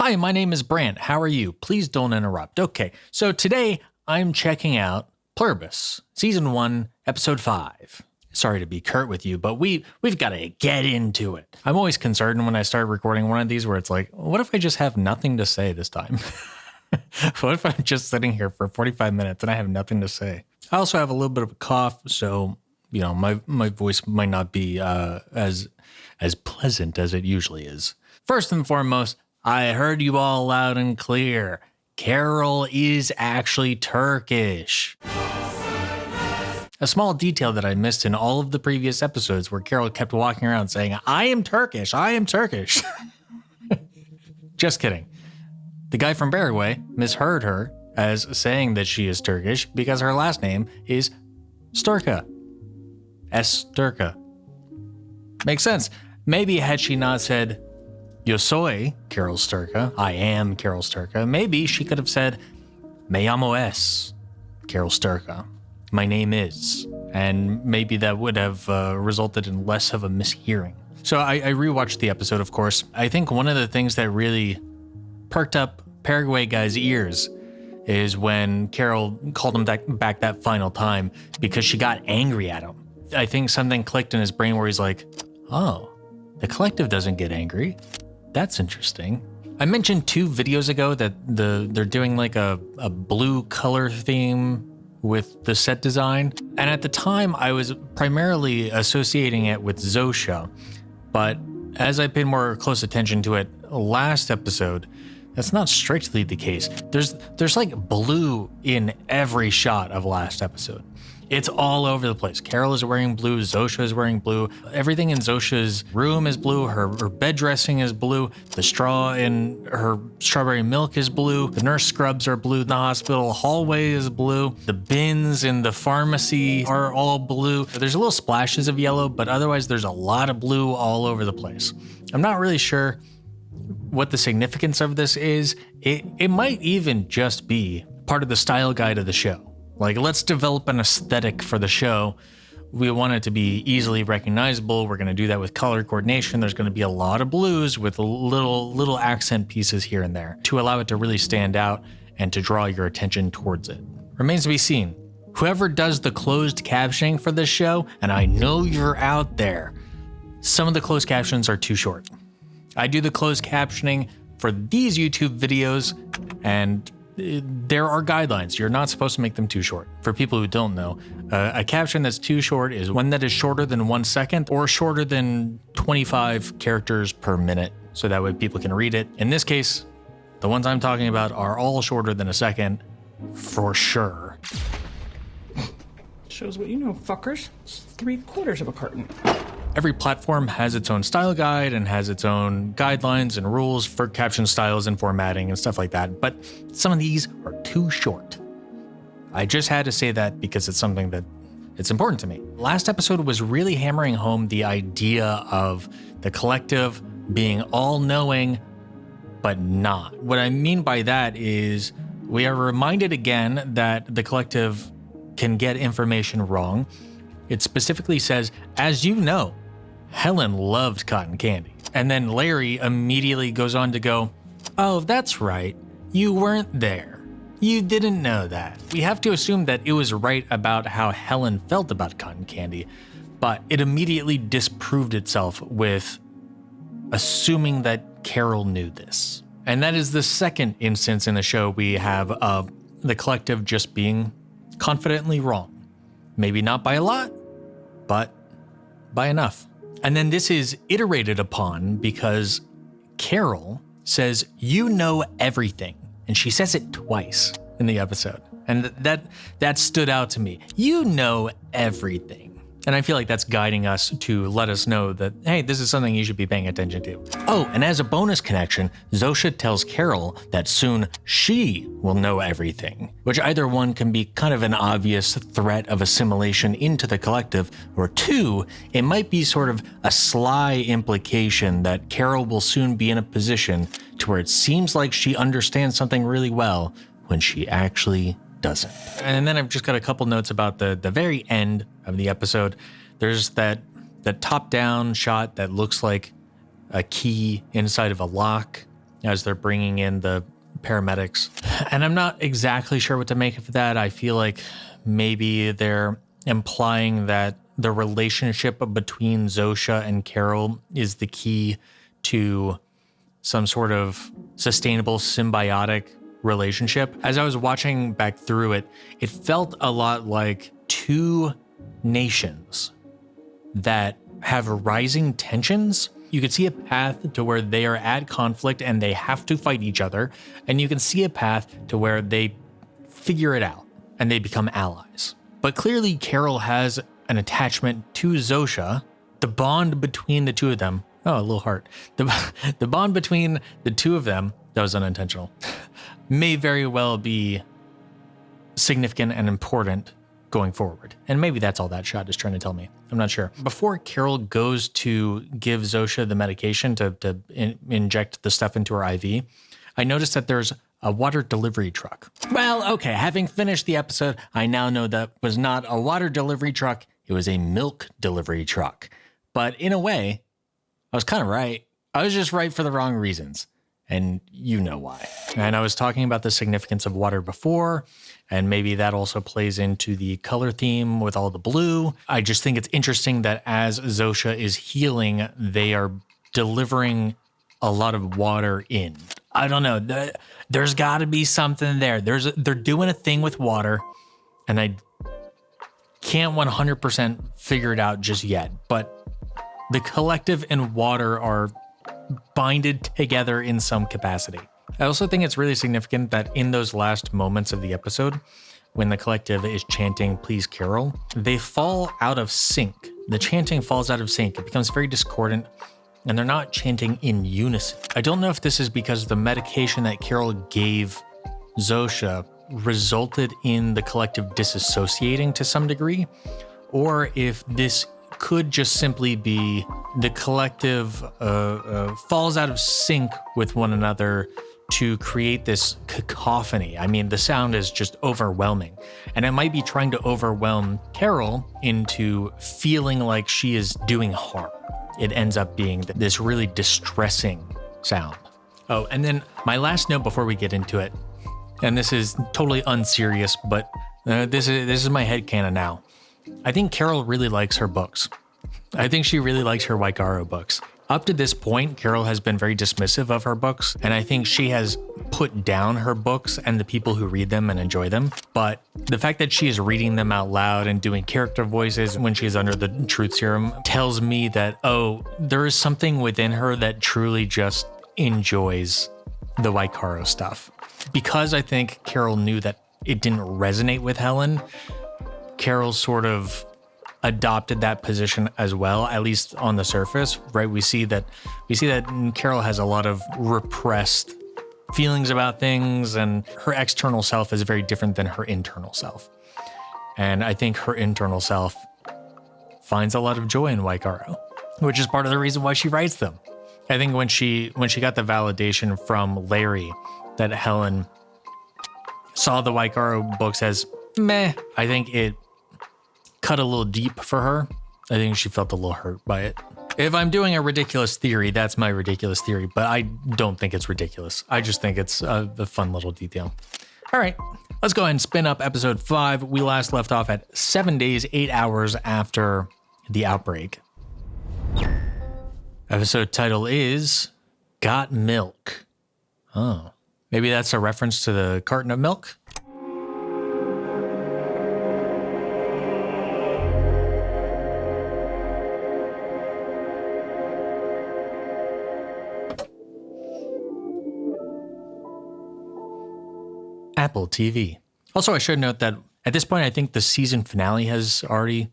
Hi, my name is Brandt. How are you? Please don't interrupt. Okay, so today I'm checking out Pluribus, Season 1, Episode 5. Sorry to be curt with you, but we've got to get into it. I'm always concerned when I start recording one of these where it's like, what if I just have nothing to say this time? What if I'm just sitting here for 45 minutes and I have nothing to say? I also have a little bit of a cough, so my voice might not be as pleasant as it usually is. First and foremost, I heard you all loud and clear. Carol is actually Turkish. A small detail that I missed in all of the previous episodes where Carol kept walking around saying, I am Turkish, I am Turkish. Just kidding. The guy from Paraguay misheard her as saying that she is Turkish because her last name is Sturka. Sturka. Makes sense. Maybe had she not said, Yo soy Carol Sturka, I am Carol Sturka, maybe she could have said, Me llamo es Carol Sturka, my name is, and maybe that would have resulted in less of a mishearing. So I rewatched the episode, of course. I think one of the things that really perked up Paraguay guy's ears is when Carol called him back that final time because she got angry at him. I think something clicked in his brain where he's like, oh, the collective doesn't get angry. That's interesting. I mentioned 2 videos ago that they're doing like a blue color theme with the set design. And at the time, I was primarily associating it with Zosha. But as I paid more close attention to it last episode, that's not strictly the case. There's like blue in every shot of last episode. It's all over the place. Carol is wearing blue. Zosha is wearing blue. Everything in Zosha's room is blue. Her bed dressing is blue. The straw in her strawberry milk is blue. The nurse scrubs are blue. The hospital hallway is blue. The bins in the pharmacy are all blue. There's little splashes of yellow, but otherwise there's a lot of blue all over the place. I'm not really sure what the significance of this is. It might even just be part of the style guide of the show. Like, let's develop an aesthetic for the show. We want it to be easily recognizable. We're going to do that with color coordination. There's going to be a lot of blues with little accent pieces here and there to allow it to really stand out and to draw your attention towards it. Remains to be seen. Whoever does the closed captioning for this show, and I know you're out there, some of the closed captions are too short. I do the closed captioning for these YouTube videos, and there are guidelines. You're not supposed to make them too short. For people who don't know, a caption that's too short is one that is shorter than 1 second or shorter than 25 characters per minute, so that way people can read it. In this case, the ones I'm talking about are all shorter than a second, for sure. Shows what you know, fuckers. It's 3/4 of a carton. Every platform has its own style guide and has its own guidelines and rules for caption styles and formatting and stuff like that, but some of these are too short. I just had to say that because it's something that it's important to me. Last episode was really hammering home the idea of the collective being all-knowing, but not. What I mean by that is we are reminded again that the collective can get information wrong. It specifically says, as you know, Helen loved cotton candy. And then Larry immediately goes on to go, oh, that's right. You weren't there. You didn't know that. We have to assume that it was right about how Helen felt about cotton candy, but it immediately disproved itself with assuming that Carol knew this. And that is the second instance in the show we have of the collective just being confidently wrong. Maybe not by a lot, but by enough. And then this is iterated upon because Carol says, you know everything. And she says it twice in the episode. And that stood out to me. You know everything. And I feel like that's guiding us to let us know that, hey, this is something you should be paying attention to. Oh, and as a bonus connection, Zosha tells Carol that soon she will know everything, which either one can be kind of an obvious threat of assimilation into the collective, or 2, it might be sort of a sly implication that Carol will soon be in a position to where it seems like she understands something really well when she actually doesn't. And then I've just got a couple notes about the very end of the episode. There's that top-down shot that looks like a key inside of a lock. as they're bringing in the paramedics. And I'm not exactly sure what to make of that. I feel like maybe they're implying that the relationship between Zosha and Carol is the key to some sort of sustainable symbiotic relationship. As I was watching back through it, it felt a lot like two nations that have rising tensions. You could see a path to where they are at conflict and they have to fight each other. And you can see a path to where they figure it out and they become allies. But clearly Carol has an attachment to Zosha. The bond between the two of them, oh, a little heart. The bond between the two of them, that was unintentional, may very well be significant and important going forward. And maybe that's all that shot is trying to tell me. I'm not sure. Before Carol goes to give Zosha the medication to inject the stuff into her IV, I noticed that there's a water delivery truck. Well, okay, having finished the episode, I now know that was not a water delivery truck, it was a milk delivery truck. But in a way, I was kind of right. I was just right for the wrong reasons. And you know why. And I was talking about the significance of water before, and maybe that also plays into the color theme with all the blue. I just think it's interesting that as Zosha is healing, they are delivering a lot of water in. I don't know. There's got to be something there. They're doing a thing with water, and I can't 100% figure it out just yet. But the collective and water are binded together in some capacity. I also think it's really significant that in those last moments of the episode, when the collective is chanting "Please Carol," they fall out of sync. The chanting falls out of sync. It becomes very discordant, and they're not chanting in unison. I don't know if this is because the medication that Carol gave Zosha resulted in the collective disassociating to some degree, or if this could just simply be the collective falls out of sync with one another to create this cacophony. I mean, the sound is just overwhelming, and it might be trying to overwhelm Carol into feeling like she is doing harm. It ends up being this really distressing sound. Oh, and then my last note before we get into it, and this is totally unserious, but this is my headcanon now. I think Carol really likes her books. I think she really likes her Wycaro books. Up to this point, Carol has been very dismissive of her books, and I think she has put down her books and the people who read them and enjoy them. But the fact that she is reading them out loud and doing character voices when she's under the truth serum tells me that, oh, there is something within her that truly just enjoys the Wycaro stuff. Because I think Carol knew that it didn't resonate with Helen, Carol sort of adopted that position as well, at least on the surface, right? We see that Carol has a lot of repressed feelings about things, and her external self is very different than her internal self. And I think her internal self finds a lot of joy in Wycaro, which is part of the reason why she writes them. I think when she got the validation from Larry that Helen saw the Wycaro books as meh, I think it cut a little deep for her. I think she felt a little hurt by it. If I'm doing a ridiculous theory, that's my ridiculous theory, but I don't think it's ridiculous. I just think it's a fun little detail. All right, let's go ahead and spin up episode 5. We last left off at 7 days, 8 hours after the outbreak. Episode title is Got Milk. Oh, maybe that's a reference to the carton of milk? Apple TV. Also, I should note that at this point, I think the season finale has already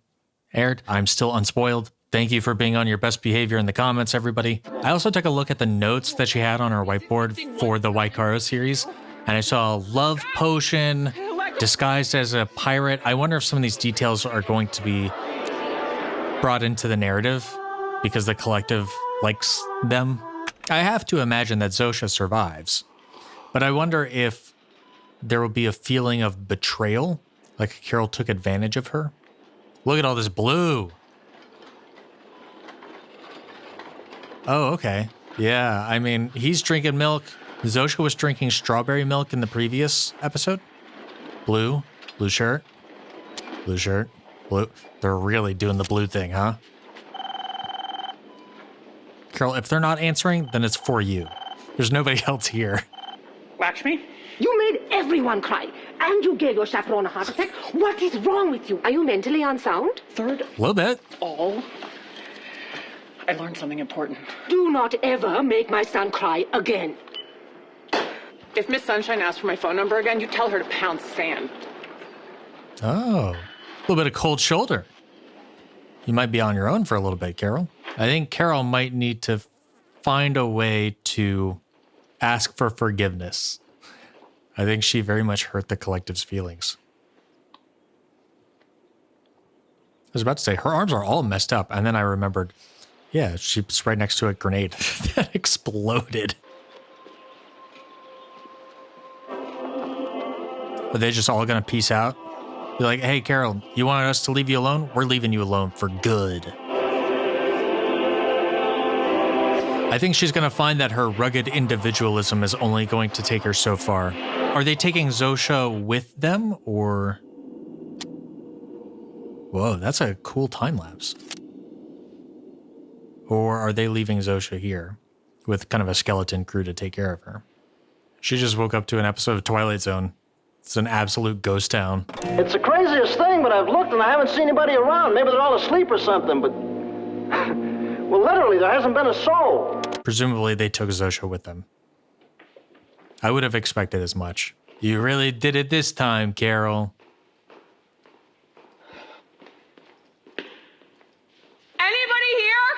aired. I'm still unspoiled. Thank you for being on your best behavior in the comments, everybody. I also took a look at the notes that she had on her whiteboard for the Wycaro series, and I saw a love potion disguised as a pirate. I wonder if some of these details are going to be brought into the narrative because the collective likes them. I have to imagine that Zosha survives, but I wonder if there will be a feeling of betrayal, like Carol took advantage of her. Look at all this blue. Oh, okay. Yeah, I mean, he's drinking milk. Zosha was drinking strawberry milk in the previous episode. Blue shirt, blue. They're really doing the blue thing, huh? Carol, if they're not answering, then it's for you. There's nobody else here. Lakshmi? You made everyone cry, and you gave your chaperone a heart attack. What is wrong with you? Are you mentally unsound? Third A little bit. all, I learned something important. Do not ever make my son cry again. If Miss Sunshine asks for my phone number again, you tell her to pound sand. Oh, a little bit of cold shoulder. You might be on your own for a little bit, Carol. I think Carol might need to find a way to ask for forgiveness. I think she very much hurt the collective's feelings. I was about to say, her arms are all messed up, and then I remembered, yeah, she's right next to a grenade that exploded. Are they just all gonna peace out? Be like, hey, Carol, you wanted us to leave you alone? We're leaving you alone for good. I think she's gonna find that her rugged individualism is only going to take her so far. Are they taking Zosha with them, or... Whoa, that's a cool time lapse. Or are they leaving Zosha here with kind of a skeleton crew to take care of her? She just woke up to an episode of Twilight Zone. It's an absolute ghost town. It's the craziest thing, but I've looked and I haven't seen anybody around. Maybe they're all asleep or something, but... well, literally, there hasn't been a soul. Presumably, they took Zosha with them. I would have expected as much. You really did it this time, Carol. Anybody here?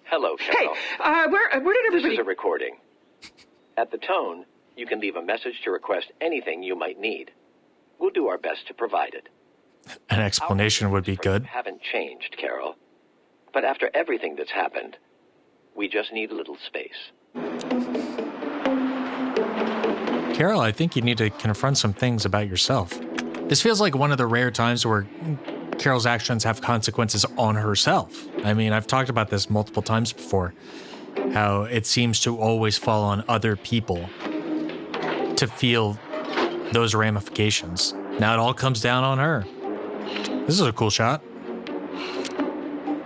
Hello, Carol. Hey, where did This everybody... is a recording. At the tone, you can leave a message to request anything you might need. We'll do our best to provide it. An explanation would be good. Haven't changed, Carol. But after everything that's happened, we just need a little space. Carol, I think you need to confront some things about yourself. This feels like one of the rare times where Carol's actions have consequences on herself. I mean, I've talked about this multiple times before, how it seems to always fall on other people to feel those ramifications. Now it all comes down on her. This is a cool shot.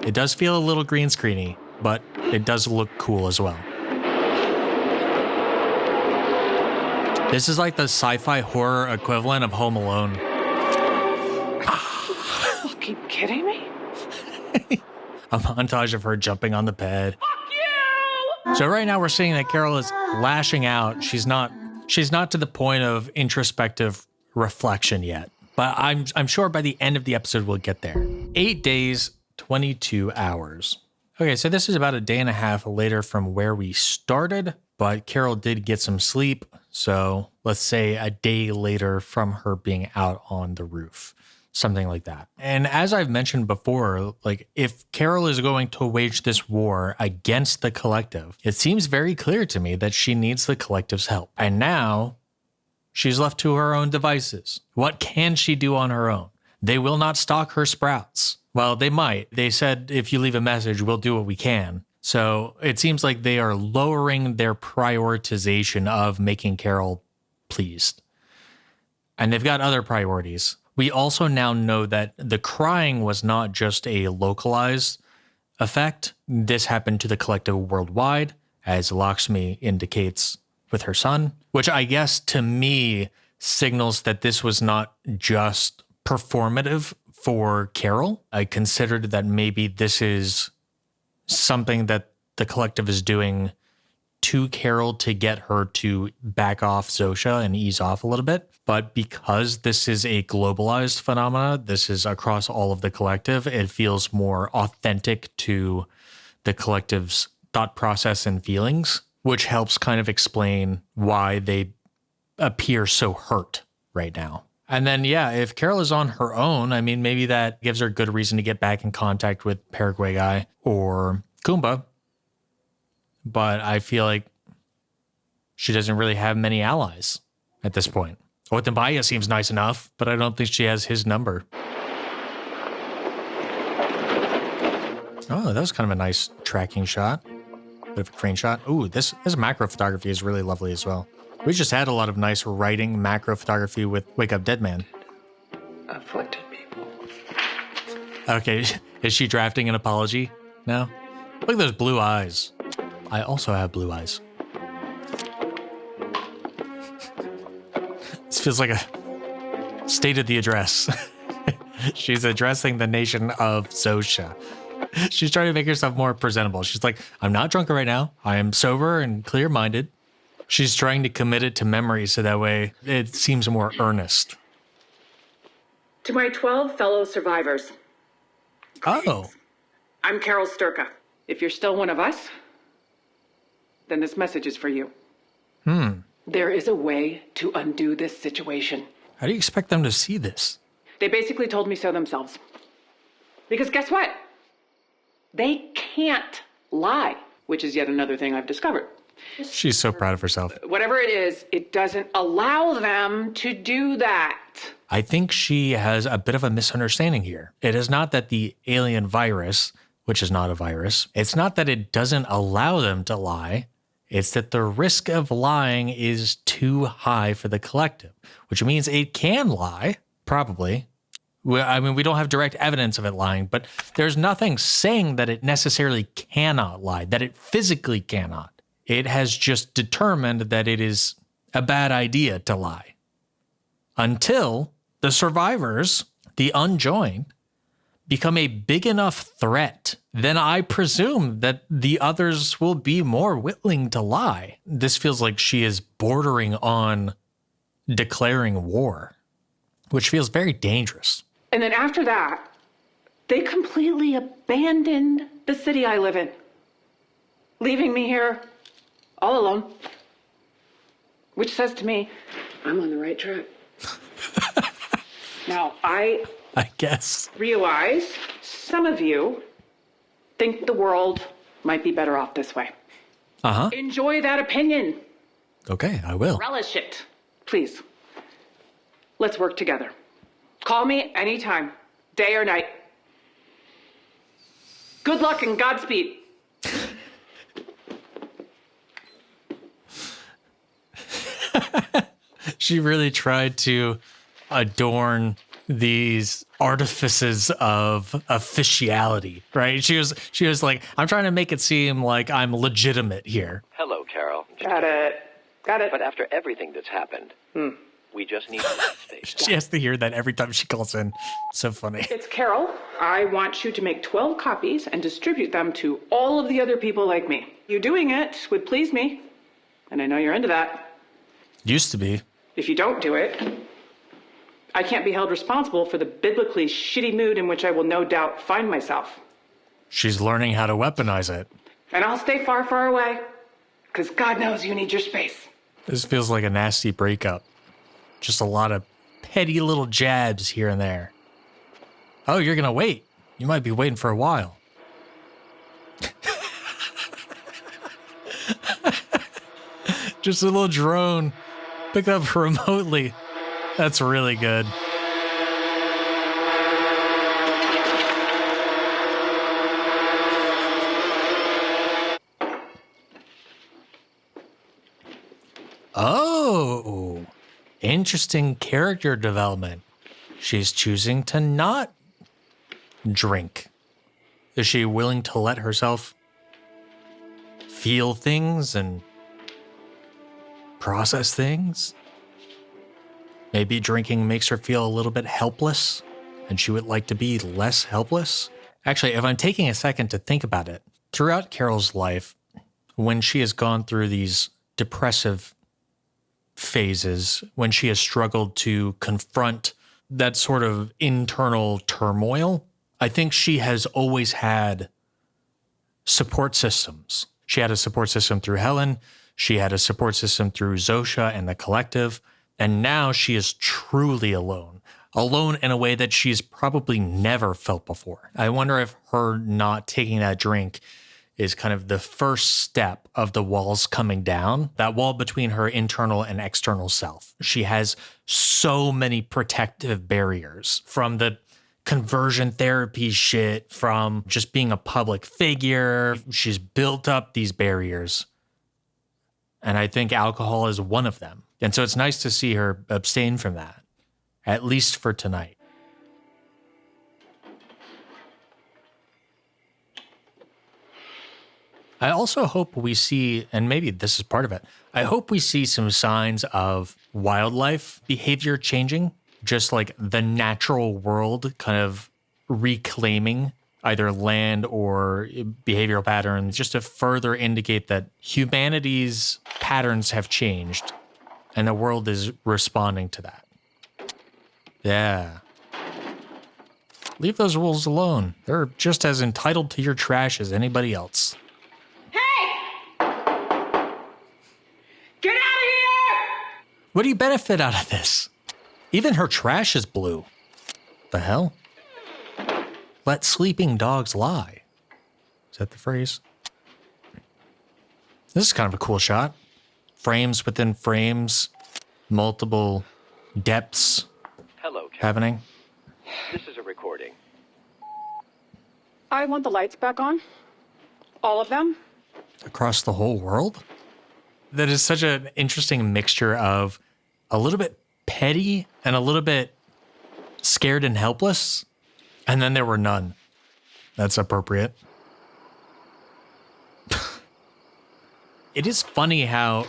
It does feel a little green screeny, but it does look cool as well. This is like the sci-fi horror equivalent of Home Alone. Keep kidding me? A montage of her jumping on the bed. Fuck you! So right now we're seeing that Carol is lashing out. She's not to the point of introspective reflection yet, but I'm sure by the end of the episode we'll get there. 8 days, 22 hours. Okay, so this is about a day and a half later from where we started, but Carol did get some sleep. So let's say a day later from her being out on the roof, something like that. And as I've mentioned before, like if Carol is going to wage this war against the collective, it seems very clear to me that she needs the collective's help. And now she's left to her own devices. What can she do on her own? They will not stalk her sprouts. Well, they might. They said, if you leave a message, we'll do what we can. So it seems like they are lowering their prioritization of making Carol pleased. And they've got other priorities. We also now know that the crying was not just a localized effect. This happened to the collective worldwide, as Lakshmi indicates with her son, which I guess to me signals that this was not just performative for Carol. I considered that maybe this is something that the collective is doing to Carol to get her to back off Zosha and ease off a little bit. But because this is a globalized phenomena, this is across all of the collective, it feels more authentic to the collective's thought process and feelings, which helps kind of explain why they appear so hurt right now. And then, yeah, if Carol is on her own, I mean, maybe that gives her good reason to get back in contact with Paraguay guy or Kumba. But I feel like she doesn't really have many allies at this point. Otambaya seems nice enough, but I don't think she has his number. Oh, that was kind of a nice tracking shot. Bit of a crane shot. Ooh, this macro photography is really lovely as well. We just had a lot of nice writing macro photography with Wake Up Dead Man. Afflicted people. Okay, is she drafting an apology now? Look at those blue eyes. I also have blue eyes. This feels like a state of the address. She's addressing the nation of Zosha. She's trying to make herself more presentable. She's like, I'm not drunk right now. I am sober and clear-minded. She's trying to commit it to memory so that way it seems more earnest. To my 12 fellow survivors, Oh. I'm Carol Sturka. If you're still one of us, then this message is for you. There is a way to undo this situation. How do you expect them to see this? They basically told me so themselves. Because guess what? They can't lie, which is yet another thing I've discovered. She's so proud of herself. Whatever it is, it doesn't allow them to do that. I think she has a bit of a misunderstanding here. It is not that the alien virus, which is not a virus, it's not that it doesn't allow them to lie. It's that the risk of lying is too high for the collective, which means it can lie, probably. I mean, we don't have direct evidence of it lying, but there's nothing saying that it necessarily cannot lie, that it physically cannot. It has just determined that it is a bad idea to lie. Until the survivors, the unjoined, become a big enough threat, then I presume that the others will be more willing to lie. This feels like she is bordering on declaring war, which feels very dangerous. And then after that, they completely abandoned the city I live in, leaving me here all alone, which says to me, I'm on the right track. Now, I guess. realize some of you think the world might be better off this way. Uh-huh. Enjoy that opinion. Okay, I will. Relish it. Please. Let's work together. Call me anytime, day or night. Good luck and Godspeed. She really tried to adorn these artifices of officiality, right? She was like, I'm trying to make it seem like I'm legitimate here. Hello, Carol. Got it. But after everything that's happened, we just need to stage. She has to hear that every time she calls in. So funny. It's Carol. I want you to make 12 copies and distribute them to all of the other people like me. You doing it would please me, and I know you're into that. Used to be. If you don't do it, I can't be held responsible for the biblically shitty mood in which I will no doubt find myself. She's learning how to weaponize it. And I'll stay far, far away, because God knows you need your space. This feels like a nasty breakup. Just a lot of petty little jabs here and there. Oh, you're going to wait. You might be waiting for a while. Just a little drone picked up remotely. That's really good. Oh, interesting character development. She's choosing to not drink. Is she willing to let herself feel things and process things? Maybe drinking makes her feel a little bit helpless, and she would like to be less helpless. Actually, if I'm taking a second to think about it, throughout Carol's life, when she has gone through these depressive phases, when she has struggled to confront that sort of internal turmoil, I think she has always had support systems. She had a support system through Helen. She had a support system through Zosha and the collective. And now she is truly alone in a way that she's probably never felt before. I wonder if her not taking that drink is kind of the first step of the walls coming down, that wall between her internal and external self. She has so many protective barriers, from the conversion therapy shit, from just being a public figure. She's built up these barriers. And I think alcohol is one of them. And so it's nice to see her abstain from that, at least for tonight. I also hope we see, and maybe this is part of it, I hope we see some signs of wildlife behavior changing, just like the natural world kind of reclaiming either land or behavioral patterns, just to further indicate that humanity's patterns have changed and the world is responding to that. Yeah. Leave those wolves alone. They're just as entitled to your trash as anybody else. Get out of here! What do you benefit out of this? Even her trash is blue. The hell? Let sleeping dogs lie. Is that the phrase? This is kind of a cool shot. Frames within frames, multiple depths. Hello, Captain. Happening. This is a recording. I want the lights back on. All of them. Across the whole world? That is such an interesting mixture of a little bit petty and a little bit scared and helpless. And then there were none. That's appropriate. It is funny how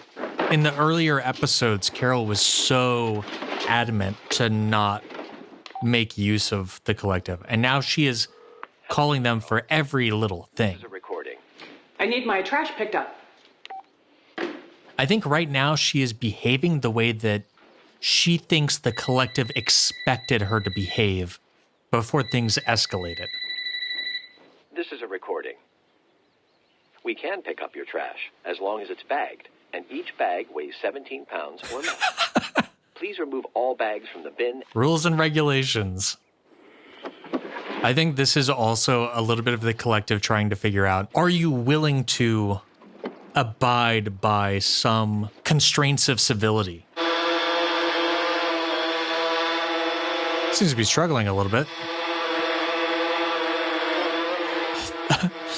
in the earlier episodes, Carol was so adamant to not make use of the collective. And now she is calling them for every little thing. This is a recording. I need my trash picked up. I think right now she is behaving the way that she thinks the collective expected her to behave before things escalated. This is a recording. We can pick up your trash as long as it's bagged, and each bag weighs 17 pounds or less. Please remove all bags from the bin. Rules and regulations. I think this is also a little bit of the collective trying to figure out, are you willing to abide by some constraints of civility? Seems to be struggling a little bit.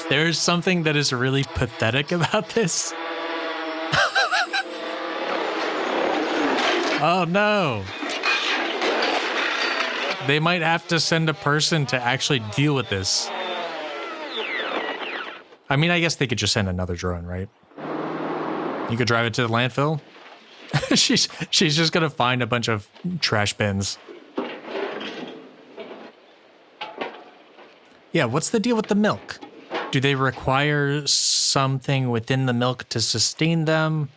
There is something that is really pathetic about this. Oh no. They might have to send a person to actually deal with this. I mean, I guess they could just send another drone, right? You could drive it to the landfill. She's just gonna find a bunch of trash bins. Yeah, what's the deal with the milk? Do they require something within the milk to sustain them?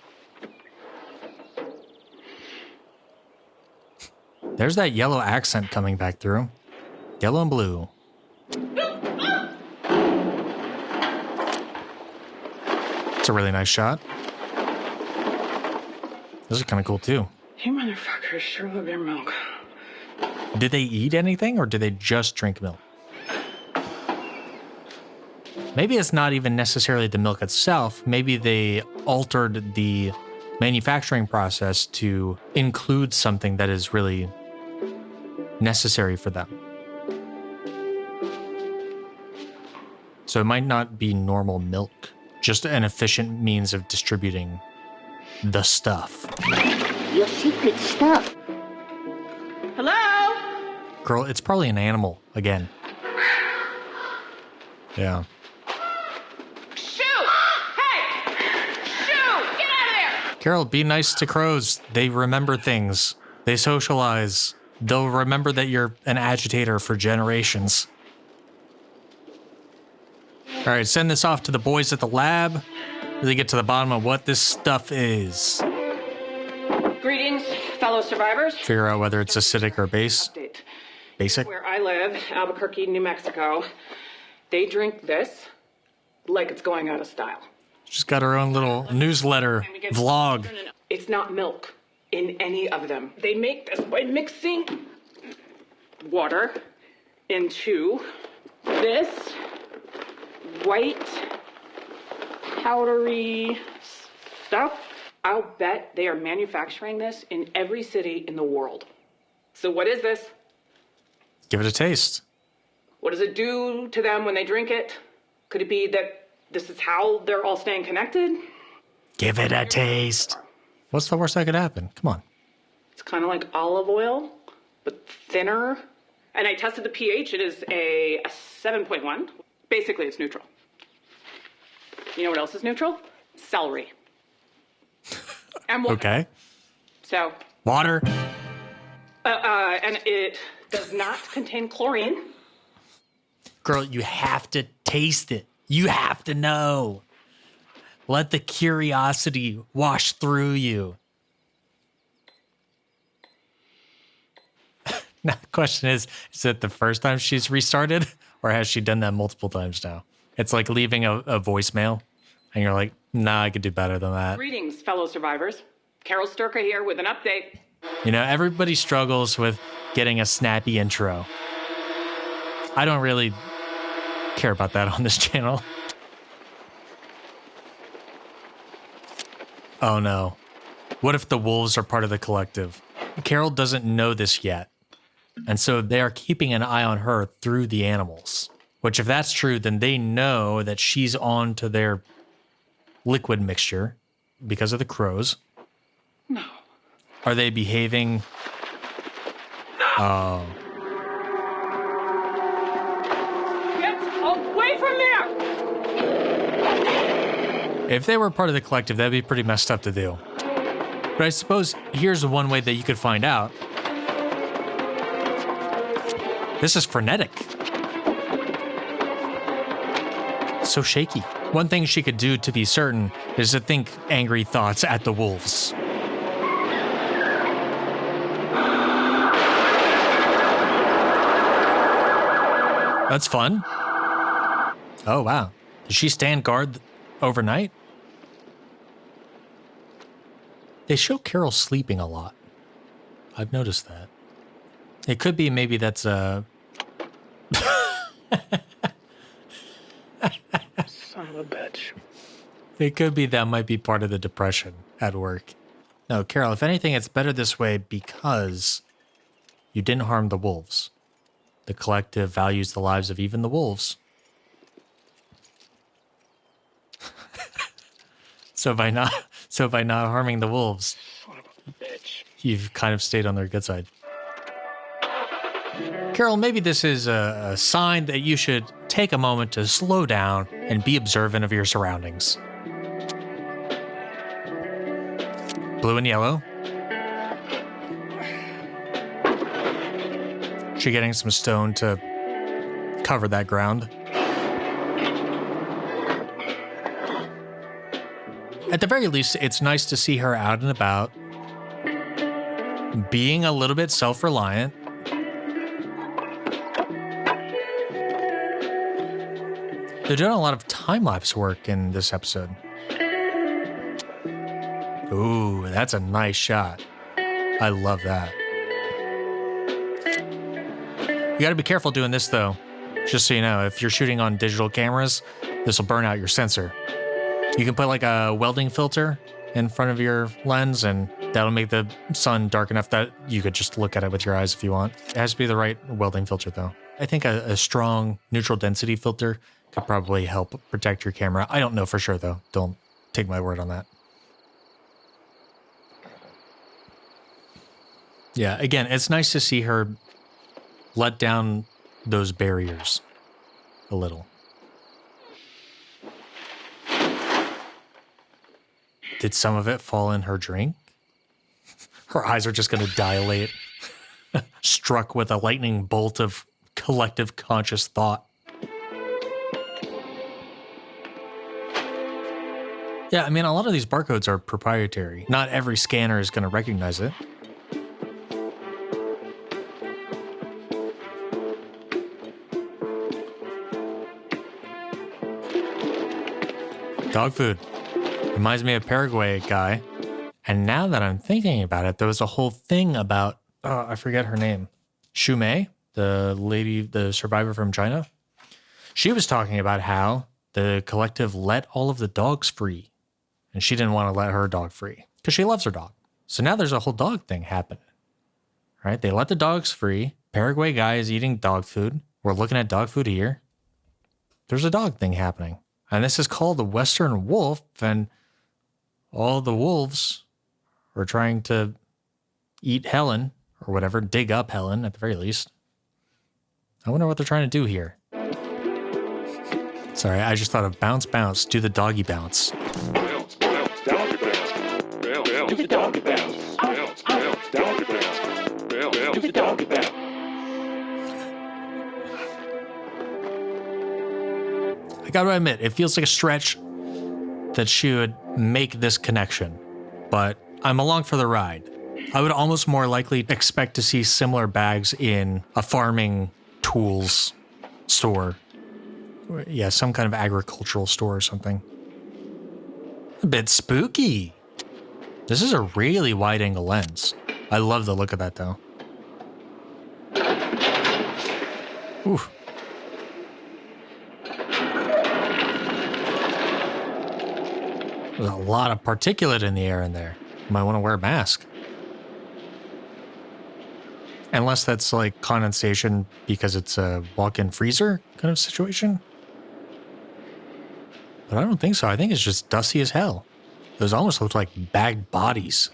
There's that yellow accent coming back through. Yellow and blue. It's a really nice shot. This is kind of cool too. You motherfuckers sure love your milk. Did they eat anything or did they just drink milk? Maybe it's not even necessarily the milk itself. Maybe they altered the manufacturing process to include something that is really necessary for them. So it might not be normal milk, just an efficient means of distributing the stuff. Your secret stuff. Hello? Girl, it's probably an animal again. Yeah. Shoo! Hey! Shoo! Get out of there! Carol, be nice to crows. They remember things. They socialize. They'll remember that you're an agitator for generations. All right, send this off to the boys at the lab. Really get to the bottom of what this stuff is. Greetings, fellow survivors. Figure out whether it's acidic or Update. basic. Where I live, Albuquerque, New Mexico, they drink this like it's going out of style. She's got her own little newsletter vlog. No. It's not milk in any of them. They make this by mixing water into this white powdery stuff. I'll bet they are manufacturing this in every city in the world. So what is this? Give it a taste. What does it do to them when they drink it? Could it be that this is how they're all staying connected? Give it a taste. What's the worst that could happen? Come on. It's kind of like olive oil, but thinner. And I tested the pH. It is a 7.1. Basically, it's neutral. You know what else is neutral? Celery. And water. Okay. So. Water. And it does not contain chlorine. Girl, you have to taste it. You have to know. Let the curiosity wash through you. Now, the question is it the first time she's restarted, or has she done that multiple times now? It's like leaving a voicemail, and you're like, nah, I could do better than that. Greetings, fellow survivors. Carol Sturka here with an update. You know, everybody struggles with getting a snappy intro. I don't really care about that on this channel. Oh no. What if the wolves are part of the collective? Carol doesn't know this yet. And so they are keeping an eye on her through the animals. Which if that's true, then they know that she's on to their liquid mixture because of the crows. No. Are they behaving? Oh. Get away from there! If they were part of the collective, that'd be pretty messed up to do. But I suppose here's one way that you could find out. This is frenetic. So shaky. One thing she could do to be certain is to think angry thoughts at the wolves. That's fun. Oh, wow. Does she stand guard overnight? They show Carol sleeping a lot. I've noticed that. It could be maybe that's a... Son of a bitch. It could be that might be part of the depression at work. No, Carol, if anything, it's better this way because you didn't harm the wolves. The collective values the lives of even the wolves. So by not harming the wolves, Son of a bitch. you've kind of stayed on their good side. Carol, maybe this is a sign that you should take a moment to slow down and be observant of your surroundings. Blue and yellow. She getting some stone to cover that ground. At the very least, it's nice to see her out and about, being a little bit self-reliant. They're doing a lot of time-lapse work in this episode. Ooh, that's a nice shot. I love that. You gotta be careful doing this though. Just so you know, if you're shooting on digital cameras, this will burn out your sensor. You can put like a welding filter in front of your lens and that'll make the sun dark enough that you could just look at it with your eyes if you want. It has to be the right welding filter though. I think a strong neutral density filter could probably help protect your camera. I don't know for sure though. Don't take my word on that. Yeah, again, it's nice to see her let down those barriers a little. Did some of it fall in her drink? Her eyes are just going to dilate, struck with a lightning bolt of collective conscious thought. Yeah, I mean, a lot of these barcodes are proprietary. Not every scanner is going to recognize it. Dog food. Reminds me of Paraguay guy. And now that I'm thinking about it, there was a whole thing about, I forget her name. Xu Mei, the lady, the survivor from China. She was talking about how the collective let all of the dogs free. And she didn't want to let her dog free because she loves her dog. So now there's a whole dog thing happening. Right? They let the dogs free. Paraguay guy is eating dog food. We're looking at dog food here. There's a dog thing happening. And this is called the Western wolf, and all the wolves are trying to eat Helen, or whatever, dig up Helen at the very least. I wonder what they're trying to do here. Sorry, I just thought of bounce, bounce, do the doggy bounce. Bounce, bounce, doggy bounce. Bounce, bounce, do the doggy bounce. Bounce, bounce, doggy bounce. Bounce, bounce, do the doggy bounce. I gotta admit, it feels like a stretch that she would make this connection, but I'm along for the ride. I would almost more likely expect to see similar bags in a farming tools store. Yeah, some kind of agricultural store or something. A bit spooky. This is a really wide angle lens. I love the look of that though. Ooh. There's a lot of particulate in the air in there. You might want to wear a mask. Unless that's like condensation because it's a walk-in freezer kind of situation. But I don't think so. I think it's just dusty as hell. Those almost look like bagged bodies.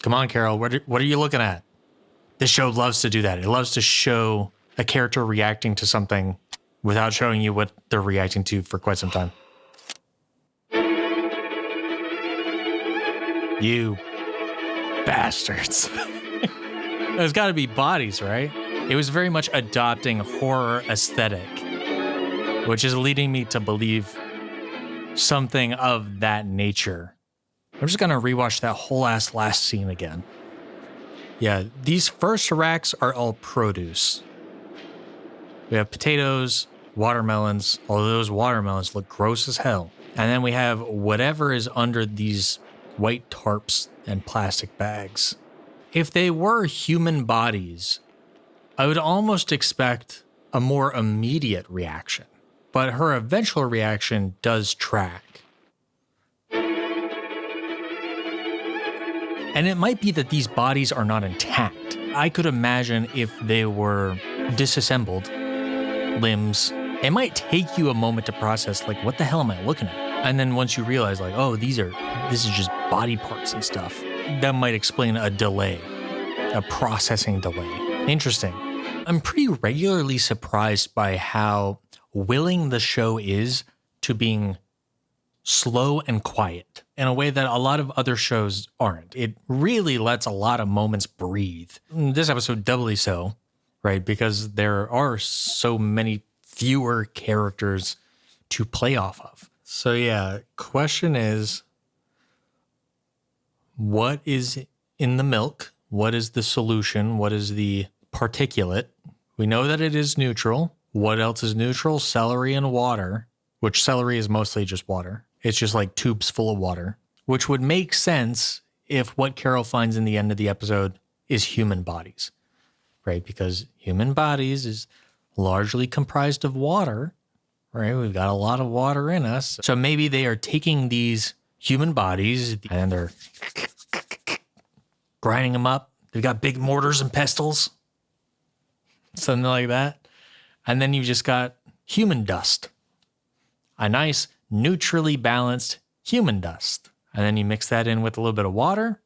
Come on, Carol. What are you looking at? This show loves to do that. It loves to show a character reacting to something without showing you what they're reacting to for quite some time. You bastards. There's got to be bodies, right? It was very much adopting horror aesthetic, which is leading me to believe something of that nature. I'm just going to rewatch that whole ass last scene again. Yeah, these first racks are all produce. We have potatoes, watermelons, although those watermelons look gross as hell. And then we have whatever is under these white tarps and plastic bags. If they were human bodies, I would almost expect a more immediate reaction, but her eventual reaction does track. And it might be that these bodies are not intact. I could imagine if they were disassembled, limbs, it might take you a moment to process, like, what the hell am I looking at? And then once you realize, like, oh, this is just body parts and stuff, that might explain a delay, a processing delay. Interesting. I'm pretty regularly surprised by how willing the show is to being slow and quiet in a way that a lot of other shows aren't. It really lets a lot of moments breathe. This episode doubly so, right? Because there are so many fewer characters to play off of. So yeah, question is, what is in the milk? What is the solution? What is the particulate? We know that it is neutral. What else is neutral? Celery and water, which celery is mostly just water. It's just like tubes full of water, which would make sense if what Carol finds in the end of the episode is human bodies, right? Because human bodies is largely comprised of water, right? We've got a lot of water in us. So maybe they are taking these human bodies and they're grinding them up. They've got big mortars and pestles, something like that. And then you've just got human dust, a nice neutrally balanced human dust. And then you mix that in with a little bit of water,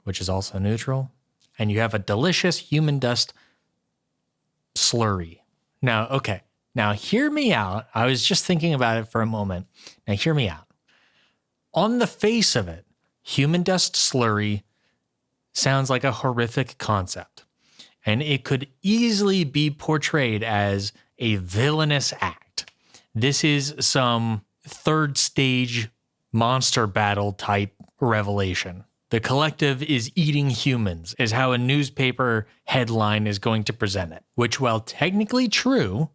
which is also neutral. And you have a delicious human dust slurry. Now, okay. Now, hear me out. I was just thinking about it for a moment. Now, hear me out. On the face of it, human dust slurry sounds like a horrific concept. And it could easily be portrayed as a villainous act. This is some third stage monster battle type revelation. The collective is eating humans, is how a newspaper headline is going to present it. Which, while technically true,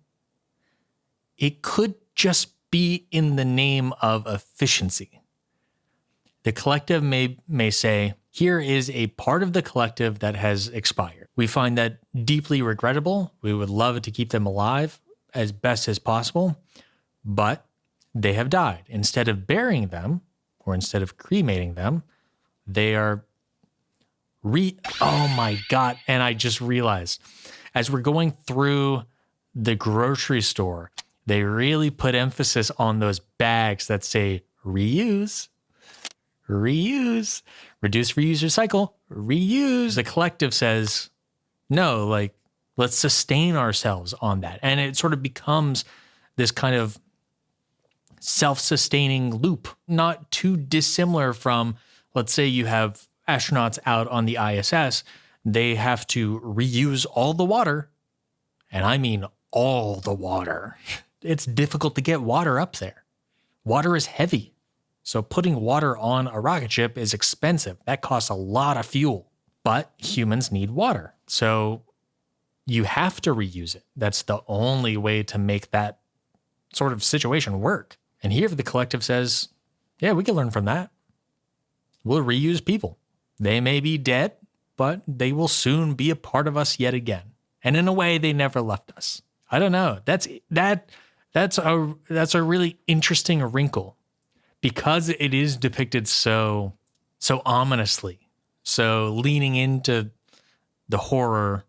it could just be in the name of efficiency. The collective may say, here is a part of the collective that has expired. We find that deeply regrettable. We would love to keep them alive as best as possible, but they have died. Instead of burying them, or instead of cremating them, they are Oh my God. And I just realized as we're going through the grocery store, they really put emphasis on those bags that say reuse, reduce, reuse, recycle, reuse. The collective says, no, like, let's sustain ourselves on that. And it sort of becomes this kind of self-sustaining loop, not too dissimilar from, let's say you have astronauts out on the ISS, they have to reuse all the water. And I mean all the water. It's difficult to get water up there. Water is heavy. So putting water on a rocket ship is expensive. That costs a lot of fuel. But humans need water. So you have to reuse it. That's the only way to make that sort of situation work. And here the collective says, yeah, we can learn from that. We'll reuse people. They may be dead, but they will soon be a part of us yet again. And in a way, they never left us. I don't know. That's a really interesting wrinkle because it is depicted so ominously, so leaning into the horror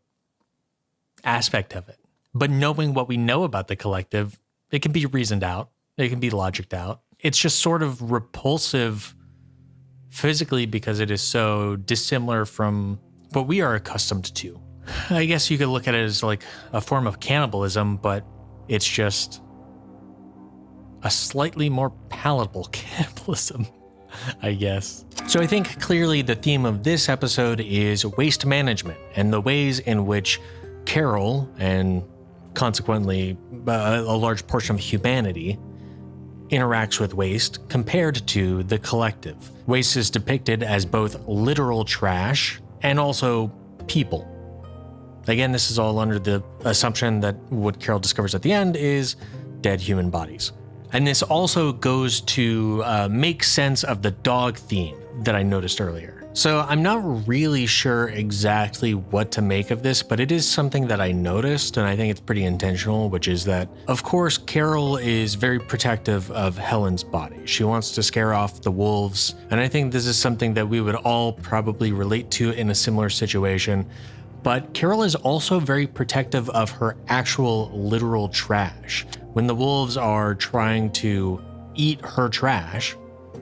aspect of it. But knowing what we know about the collective, it can be reasoned out. It can be logicked out. It's just sort of repulsive physically because it is so dissimilar from what we are accustomed to. I guess you could look at it as like a form of cannibalism, but it's just a slightly more palatable cannibalism, I guess. So I think clearly the theme of this episode is waste management and the ways in which Carol, and consequently a large portion of humanity, interacts with waste compared to the collective. Waste is depicted as both literal trash and also people. Again, this is all under the assumption that what Carol discovers at the end is dead human bodies. And this also goes to make sense of the dog theme that I noticed earlier. So I'm not really sure exactly what to make of this, but it is something that I noticed, and I think it's pretty intentional, which is that, of course, Carol is very protective of Helen's body. She wants to scare off the wolves, and I think this is something that we would all probably relate to in a similar situation. But Carol is also very protective of her actual literal trash. When the wolves are trying to eat her trash,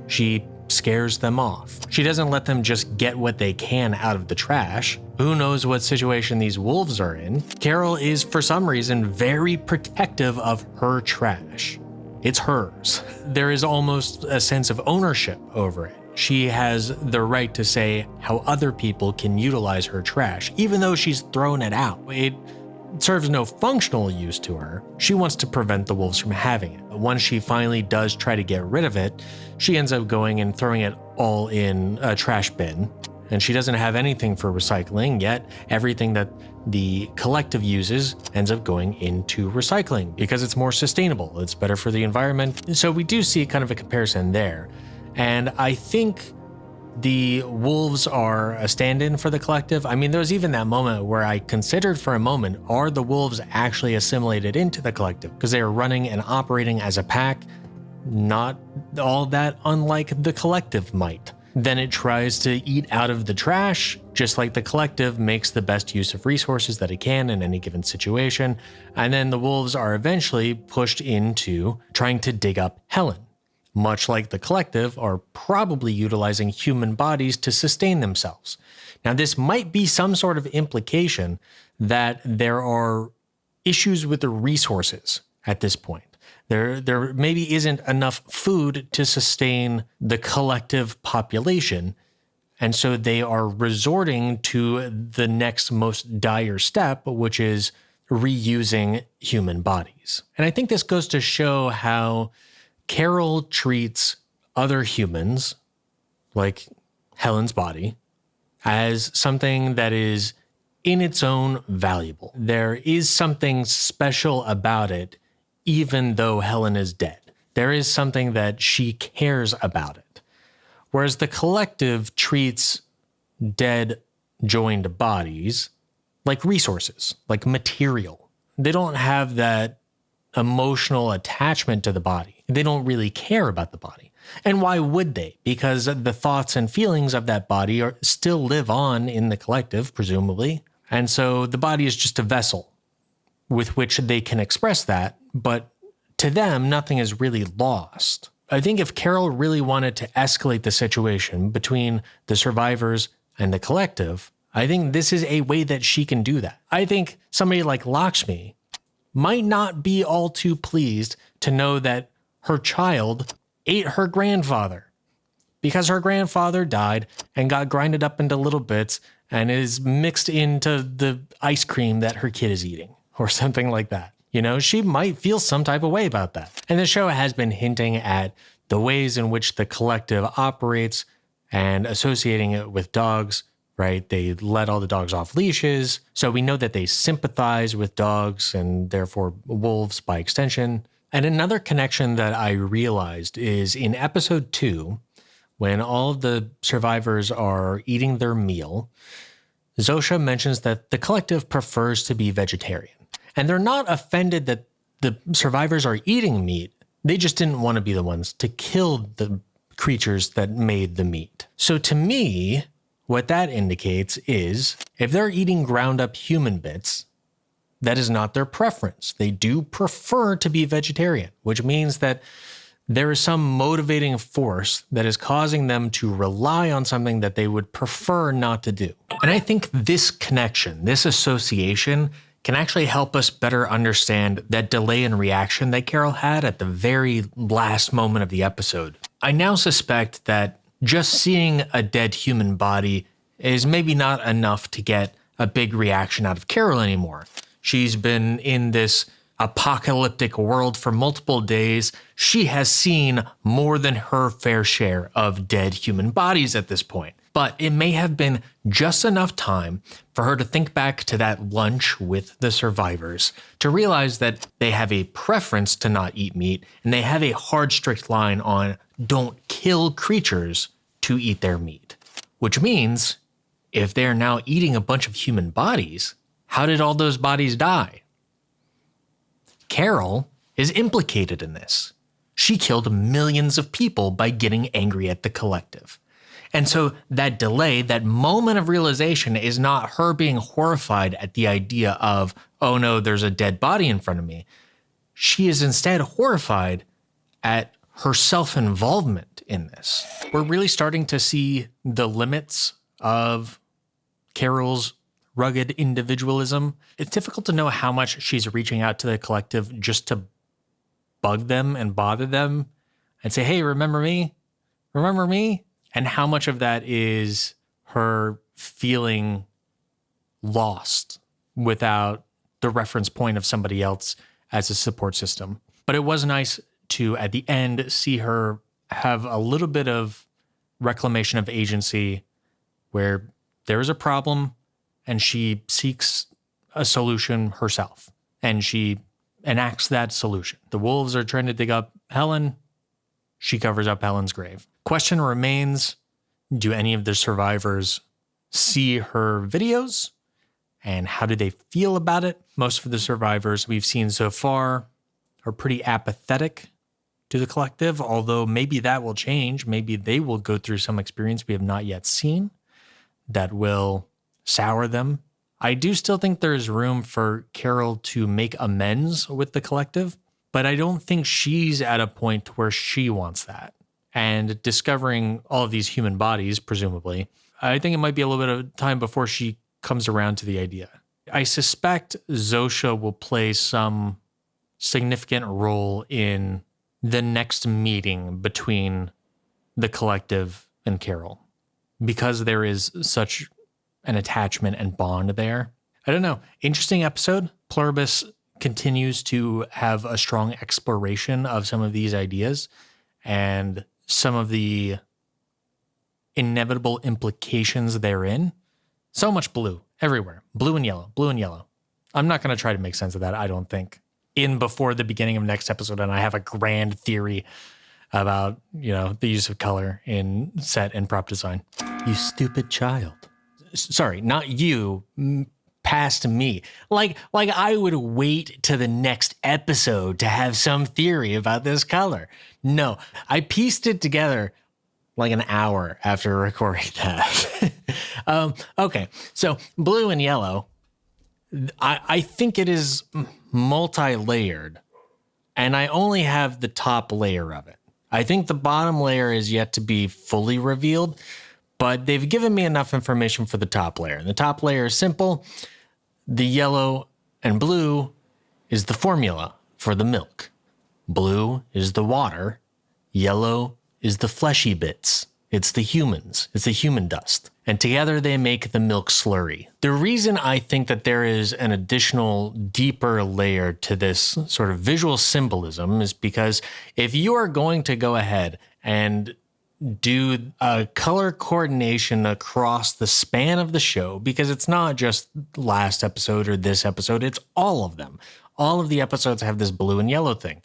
she scares them off. She doesn't let them just get what they can out of the trash. Who knows what situation these wolves are in? Carol is, for some reason, very protective of her trash. It's hers. There is almost a sense of ownership over it. She has the right to say how other people can utilize her trash, even though she's thrown it out. It serves no functional use to her. She wants to prevent the wolves from having it. But once she finally does try to get rid of it, she ends up going and throwing it all in a trash bin. And she doesn't have anything for recycling, yet everything that the collective uses ends up going into recycling because it's more sustainable. It's better for the environment. So we do see kind of a comparison there. And I think the wolves are a stand-in for the collective. I mean, there was even that moment where I considered for a moment, are the wolves actually assimilated into the collective? Because they are running and operating as a pack, not all that unlike the collective might. Then it tries to eat out of the trash, just like the collective makes the best use of resources that it can in any given situation. And then the wolves are eventually pushed into trying to dig up Helen. Much like the collective are probably utilizing human bodies to sustain themselves. Now, this might be some sort of implication that there are issues with the resources at this point. There maybe isn't enough food to sustain the collective population, and so they are resorting to the next most dire step, which is reusing human bodies. And I think this goes to show how Carol treats other humans, like Helen's body, as something that is in its own valuable. There is something special about it, even though Helen is dead. There is something that she cares about it. Whereas the collective treats dead, joined bodies like resources, like material. They don't have that emotional attachment to the body. They don't really care about the body. And why would they? Because the thoughts and feelings of that body still live on in the collective, presumably. And so the body is just a vessel with which they can express that. But to them, nothing is really lost. I think if Carol really wanted to escalate the situation between the survivors and the collective, I think this is a way that she can do that. I think somebody like Lakshmi might not be all too pleased to know that her child ate her grandfather because her grandfather died and got grinded up into little bits and is mixed into the ice cream that her kid is eating or something like that. You know, she might feel some type of way about that. And the show has been hinting at the ways in which the collective operates and associating it with dogs, right? They let all the dogs off leashes. So we know that they sympathize with dogs and therefore wolves by extension. And another connection that I realized is in episode 2, when all of the survivors are eating their meal, Zosha mentions that the collective prefers to be vegetarian. And they're not offended that the survivors are eating meat. They just didn't want to be the ones to kill the creatures that made the meat. So to me, what that indicates is if they're eating ground up human bits, that is not their preference. They do prefer to be vegetarian, which means that there is some motivating force that is causing them to rely on something that they would prefer not to do. And I think this connection, this association, can actually help us better understand that delay in reaction that Carol had at the very last moment of the episode. I now suspect that just seeing a dead human body is maybe not enough to get a big reaction out of Carol anymore. She's been in this apocalyptic world for multiple days. She has seen more than her fair share of dead human bodies at this point. But it may have been just enough time for her to think back to that lunch with the survivors, to realize that they have a preference to not eat meat, and they have a hard, strict line on don't kill creatures to eat their meat. Which means, if they're now eating a bunch of human bodies, how did all those bodies die? Carol is implicated in this. She killed millions of people by getting angry at the collective. And so that delay, that moment of realization is not her being horrified at the idea of, oh no, there's a dead body in front of me. She is instead horrified at her self-involvement in this. We're really starting to see the limits of Carol's rugged individualism. It's difficult to know how much she's reaching out to the collective just to bug them and bother them and say, hey, remember me? Remember me? And how much of that is her feeling lost without the reference point of somebody else as a support system. But it was nice to, at the end, see her have a little bit of reclamation of agency where there is a problem and she seeks a solution herself and she enacts that solution. The wolves are trying to dig up Helen. She covers up Helen's grave. Question remains, do any of the survivors see her videos? And how do they feel about it? Most of the survivors we've seen so far are pretty apathetic to the collective, although maybe that will change. Maybe they will go through some experience we have not yet seen that will sour them. I do still think there's room for Carol to make amends with the collective, but I don't think she's at a point where she wants that. And discovering all of these human bodies, presumably, I think it might be a little bit of time before she comes around to the idea. I suspect Zosha will play some significant role in the next meeting between the collective and Carol, because there is such an attachment and bond there. I don't know. Interesting episode. Pluribus continues to have a strong exploration of some of these ideas and some of the inevitable implications therein. So much blue everywhere. Blue and yellow, blue and yellow. I'm not going to try to make sense of that, I don't think, in before the beginning of next episode. And I have a grand theory about, the use of color in set and prop design. You stupid child. Sorry, not you, past me. Like I would wait to the next episode to have some theory about this color. No, I pieced it together like an hour after recording that. Okay, so blue and yellow, I think it is multi-layered, and I only have the top layer of it. I think the bottom layer is yet to be fully revealed, but they've given me enough information for the top layer. And the top layer is simple. The yellow and blue is the formula for the milk. Blue is the water. Yellow is the fleshy bits. It's the humans. It's the human dust. And together they make the milk slurry. The reason I think that there is an additional deeper layer to this sort of visual symbolism is because if you are going to go ahead and do a color coordination across the span of the show, because it's not just last episode or this episode, it's all of them. All of the episodes have this blue and yellow thing.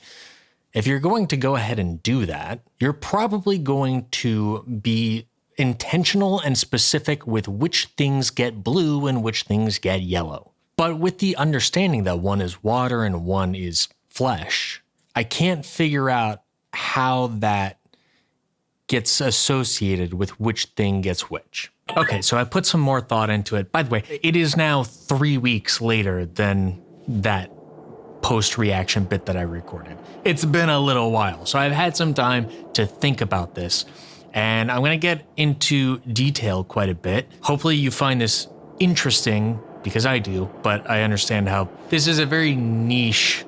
If you're going to go ahead and do that, you're probably going to be intentional and specific with which things get blue and which things get yellow. But with the understanding that one is water and one is flesh, I can't figure out how that gets associated with which thing gets which. Okay, so I put some more thought into it. By the way, it is now 3 weeks later than that post-reaction bit that I recorded. It's been a little while, so I've had some time to think about this, and I'm going to get into detail quite a bit. Hopefully you find this interesting, because I do, but I understand how this is a very niche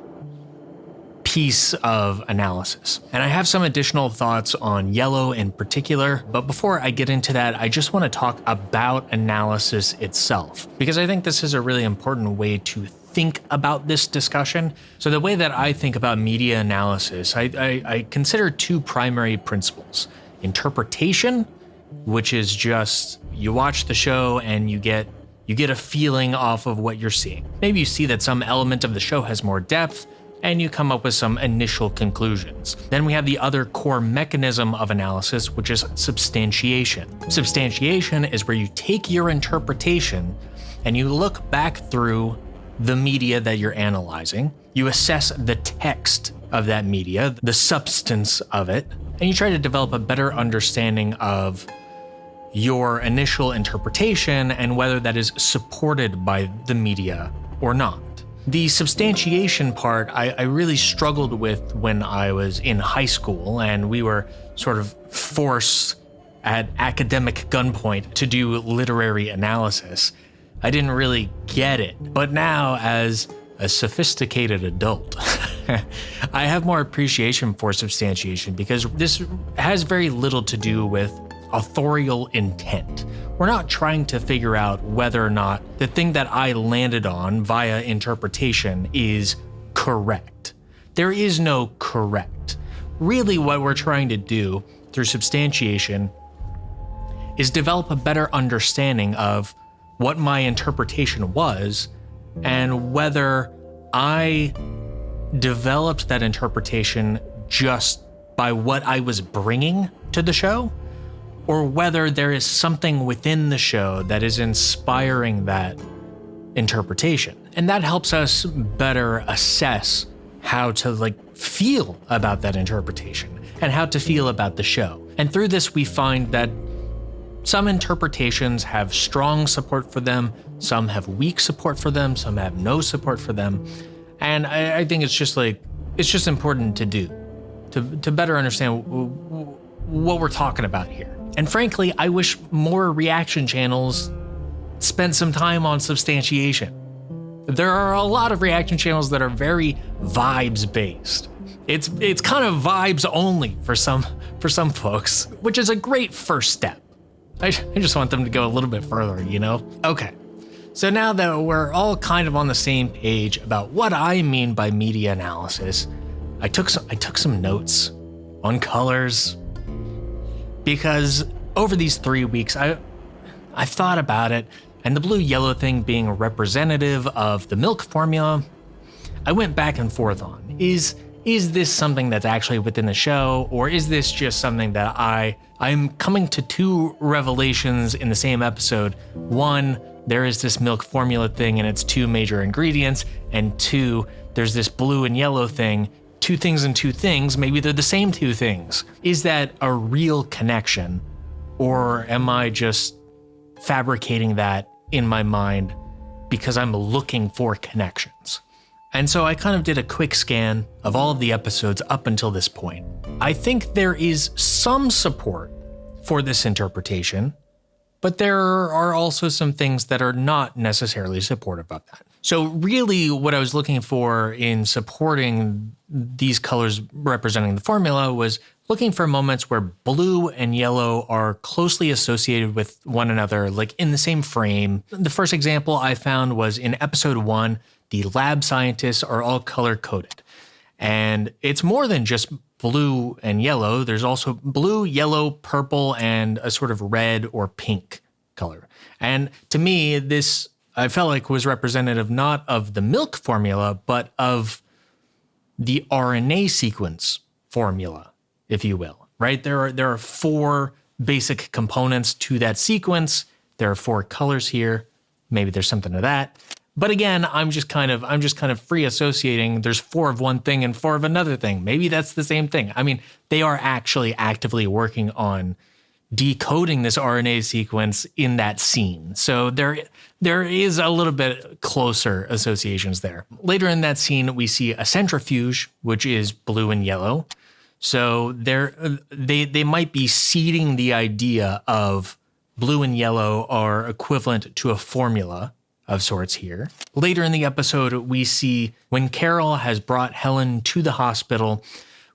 piece of analysis. And I have some additional thoughts on yellow in particular, but before I get into that, I just want to talk about analysis itself, because I think this is a really important way to think about this discussion. So the way that I think about media analysis, I consider two primary principles. Interpretation, which is just you watch the show and you get a feeling off of what you're seeing. Maybe you see that some element of the show has more depth, and you come up with some initial conclusions. Then we have the other core mechanism of analysis, which is substantiation. Substantiation is where you take your interpretation and you look back through the media that you're analyzing. You assess the text of that media, the substance of it, and you try to develop a better understanding of your initial interpretation and whether that is supported by the media or not. The substantiation part I really struggled with when I was in high school, and we were sort of forced at academic gunpoint to do literary analysis. I didn't really get it, but now as a sophisticated adult, I have more appreciation for substantiation because this has very little to do with authorial intent. We're not trying to figure out whether or not the thing that I landed on via interpretation is correct. There is no correct. Really, what we're trying to do through substantiation is develop a better understanding of what my interpretation was and whether I developed that interpretation just by what I was bringing to the show, or whether there is something within the show that is inspiring that interpretation. And that helps us better assess how to feel about that interpretation and how to feel about the show. And through this, we find that some interpretations have strong support for them, some have weak support for them, some have no support for them. And I think it's just important to do, to better understand what we're talking about here. And frankly, I wish more reaction channels spent some time on substantiation. There are a lot of reaction channels that are very vibes based. It's kind of vibes only for some folks, which is a great first step. I just want them to go a little bit further, you know? Okay, so now that we're all kind of on the same page about what I mean by media analysis, I took some notes on colors, because over these 3 weeks, I've thought about it, and the blue-yellow thing being representative of the milk formula, I went back and forth on. Is this something that's actually within the show, or is this just something that I'm coming to two revelations in the same episode? One, there is this milk formula thing and it's two major ingredients, and two, there's this blue and yellow thing, two things and two things, maybe they're the same two things. Is that a real connection, or am I just fabricating that in my mind because I'm looking for connections? And so I kind of did a quick scan of all of the episodes up until this point. I think there is some support for this interpretation, but there are also some things that are not necessarily supportive of that. So really what I was looking for in supporting these colors representing the formula was looking for moments where blue and yellow are closely associated with one another, like in the same frame. The first example I found was in episode 1, the lab scientists are all color-coded. And it's more than just blue and yellow. There's also blue, yellow, purple, and a sort of red or pink color. And to me, this I felt like was representative not of the milk formula, but of the RNA sequence formula, if you will, right? There are 4 basic components to that sequence. There are 4 colors here. Maybe there's something to that. But again, I'm just kind of free associating. There's 4 of one thing and 4 of another thing. Maybe that's the same thing. I mean, they are actually actively working on decoding this RNA sequence in that scene. So there is a little bit closer associations there. Later in that scene, we see a centrifuge, which is blue and yellow. So they might be seeding the idea of blue and yellow are equivalent to a formula of sorts here. Later in the episode, we see when Carol has brought Helen to the hospital,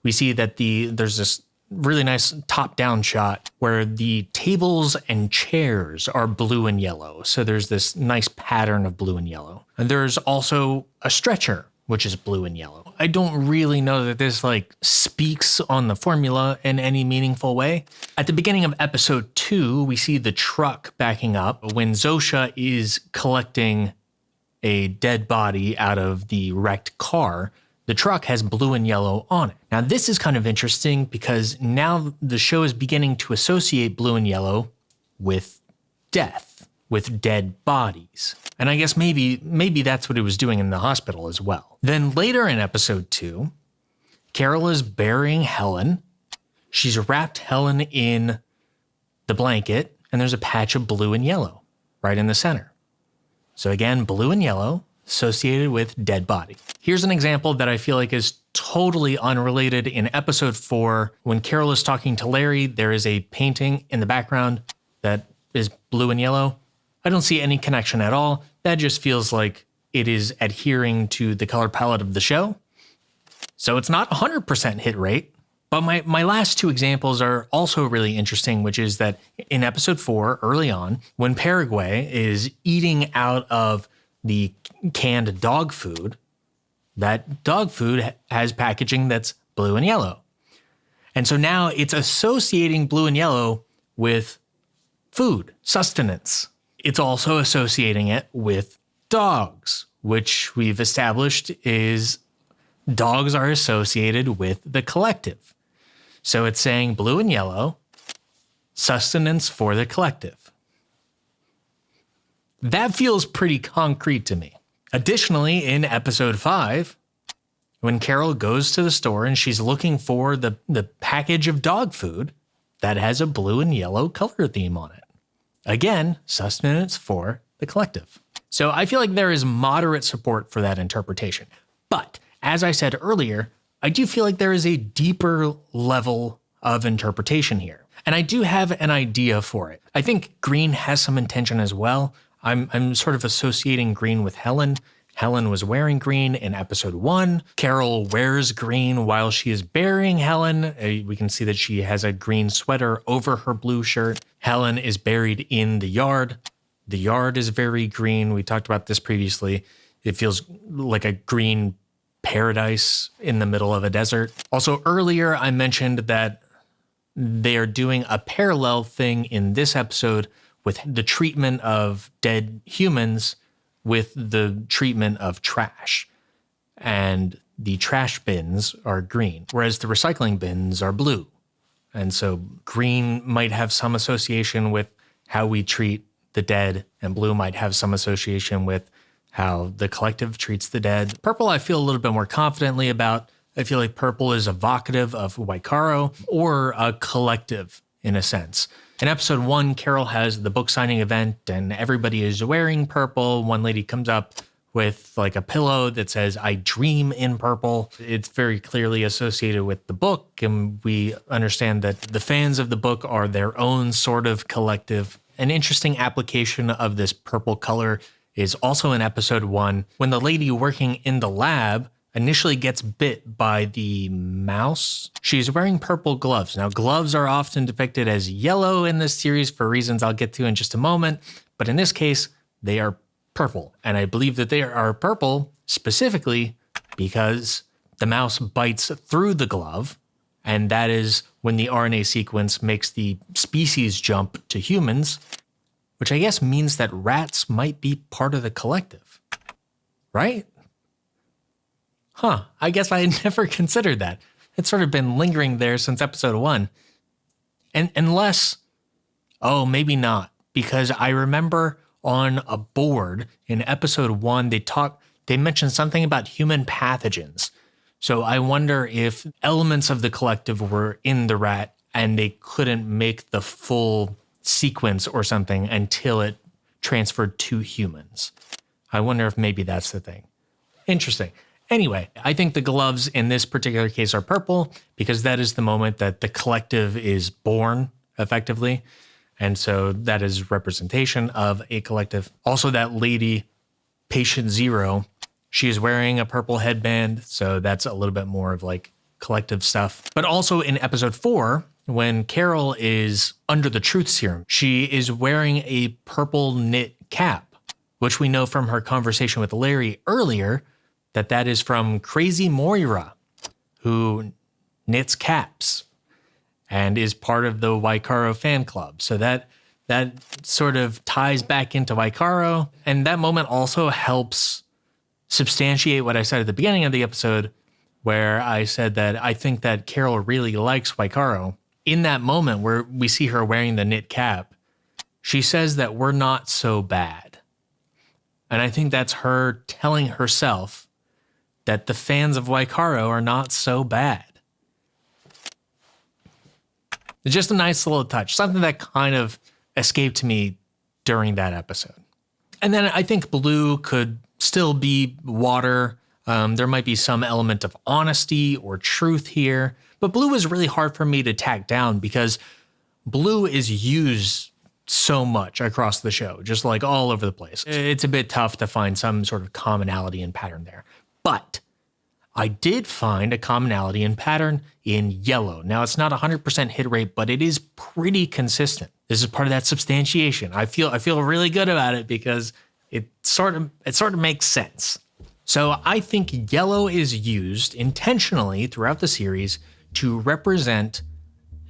we see that there's this really nice top-down shot where the tables and chairs are blue and yellow. So there's this nice pattern of blue and yellow. And there's also a stretcher, which is blue and yellow. I don't really know that this speaks on the formula in any meaningful way. At the beginning of episode 2, we see the truck backing up when Zosha is collecting a dead body out of the wrecked car. The truck has blue and yellow on it. Now, this is kind of interesting because now the show is beginning to associate blue and yellow with death, with dead bodies. And I guess maybe that's what it was doing in the hospital as well. Then later in episode 2, Carol is burying Helen. She's wrapped Helen in the blanket, and there's a patch of blue and yellow right in the center. So again, blue and yellow associated with dead body. Here's an example that I feel like is totally unrelated. In episode 4, when Carol is talking to Larry, there is a painting in the background that is blue and yellow. I don't see any connection at all. That just feels like it is adhering to the color palette of the show. So it's not 100% hit rate. But my last 2 examples are also really interesting, which is that in episode 4, early on, when Paraguay is eating out of the canned dog food, that dog food has packaging that's blue and yellow. And so now it's associating blue and yellow with food, sustenance. It's also associating it with dogs, which we've established is dogs are associated with the collective. So it's saying blue and yellow, sustenance for the collective. That feels pretty concrete to me. Additionally, in episode 5, when Carol goes to the store and she's looking for the package of dog food that has a blue and yellow color theme on it. Again, sustenance for the collective. So I feel like there is moderate support for that interpretation. But as I said earlier, I do feel like there is a deeper level of interpretation here. And I do have an idea for it. I think green has some intention as well. I'm sort of associating green with Helen. Helen was wearing green in episode 1. Carol wears green while she is burying Helen. We can see that she has a green sweater over her blue shirt. Helen is buried in the yard. The yard is very green. We talked about this previously. It feels like a green paradise in the middle of a desert. Also, earlier I mentioned that they are doing a parallel thing in this episode with the treatment of dead humans with the treatment of trash. And the trash bins are green, whereas the recycling bins are blue. And so green might have some association with how we treat the dead, and blue might have some association with how the collective treats the dead. Purple, I feel a little bit more confidently about. I feel like purple is evocative of wycaro or a collective in a sense. In episode 1, Carol has the book signing event and everybody is wearing purple. One lady comes up with like a pillow that says, "I dream in purple." It's very clearly associated with the book, and we understand that the fans of the book are their own sort of collective. An interesting application of this purple color is also in episode 1, when the lady working in the lab initially gets bit by the mouse. She's wearing purple gloves. Now, gloves are often depicted as yellow in this series for reasons I'll get to in just a moment, but in this case, they are purple. And I believe that they are purple specifically because the mouse bites through the glove, and that is when the RNA sequence makes the species jump to humans, which I guess means that rats might be part of the collective, right? I guess I had never considered that. It's sort of been lingering there since episode 1. And unless, maybe not, because I remember on a board in episode 1, they mentioned something about human pathogens. So I wonder if elements of the collective were in the rat and they couldn't make the full sequence or something until it transferred to humans. I wonder if maybe that's the thing. Interesting. Anyway, I think the gloves in this particular case are purple because that is the moment that the collective is born, effectively. And so that is representation of a collective. Also, that lady, patient 0, she is wearing a purple headband. So that's a little bit more of like collective stuff. But also in episode 4, when Carol is under the truth serum, she is wearing a purple knit cap, which we know from her conversation with Larry earlier that is from Crazy Moira, who knits caps and is part of the Wycaro fan club. So that sort of ties back into Wycaro. And that moment also helps substantiate what I said at the beginning of the episode, where I said that I think that Carol really likes Wycaro. In that moment where we see her wearing the knit cap, she says that we're not so bad. And I think that's her telling herself that the fans of Wycaro are not so bad. It's just a nice little touch, something that kind of escaped me during that episode. And then I think blue could still be water. There might be some element of honesty or truth here, but blue is really hard for me to tack down because blue is used so much across the show, just like all over the place. It's a bit tough to find some sort of commonality and pattern there. But I did find a commonality and pattern in yellow. Now, it's not 100% hit rate, but it is pretty consistent. This is part of that substantiation. I feel really good about it because it sort of makes sense. So I think yellow is used intentionally throughout the series to represent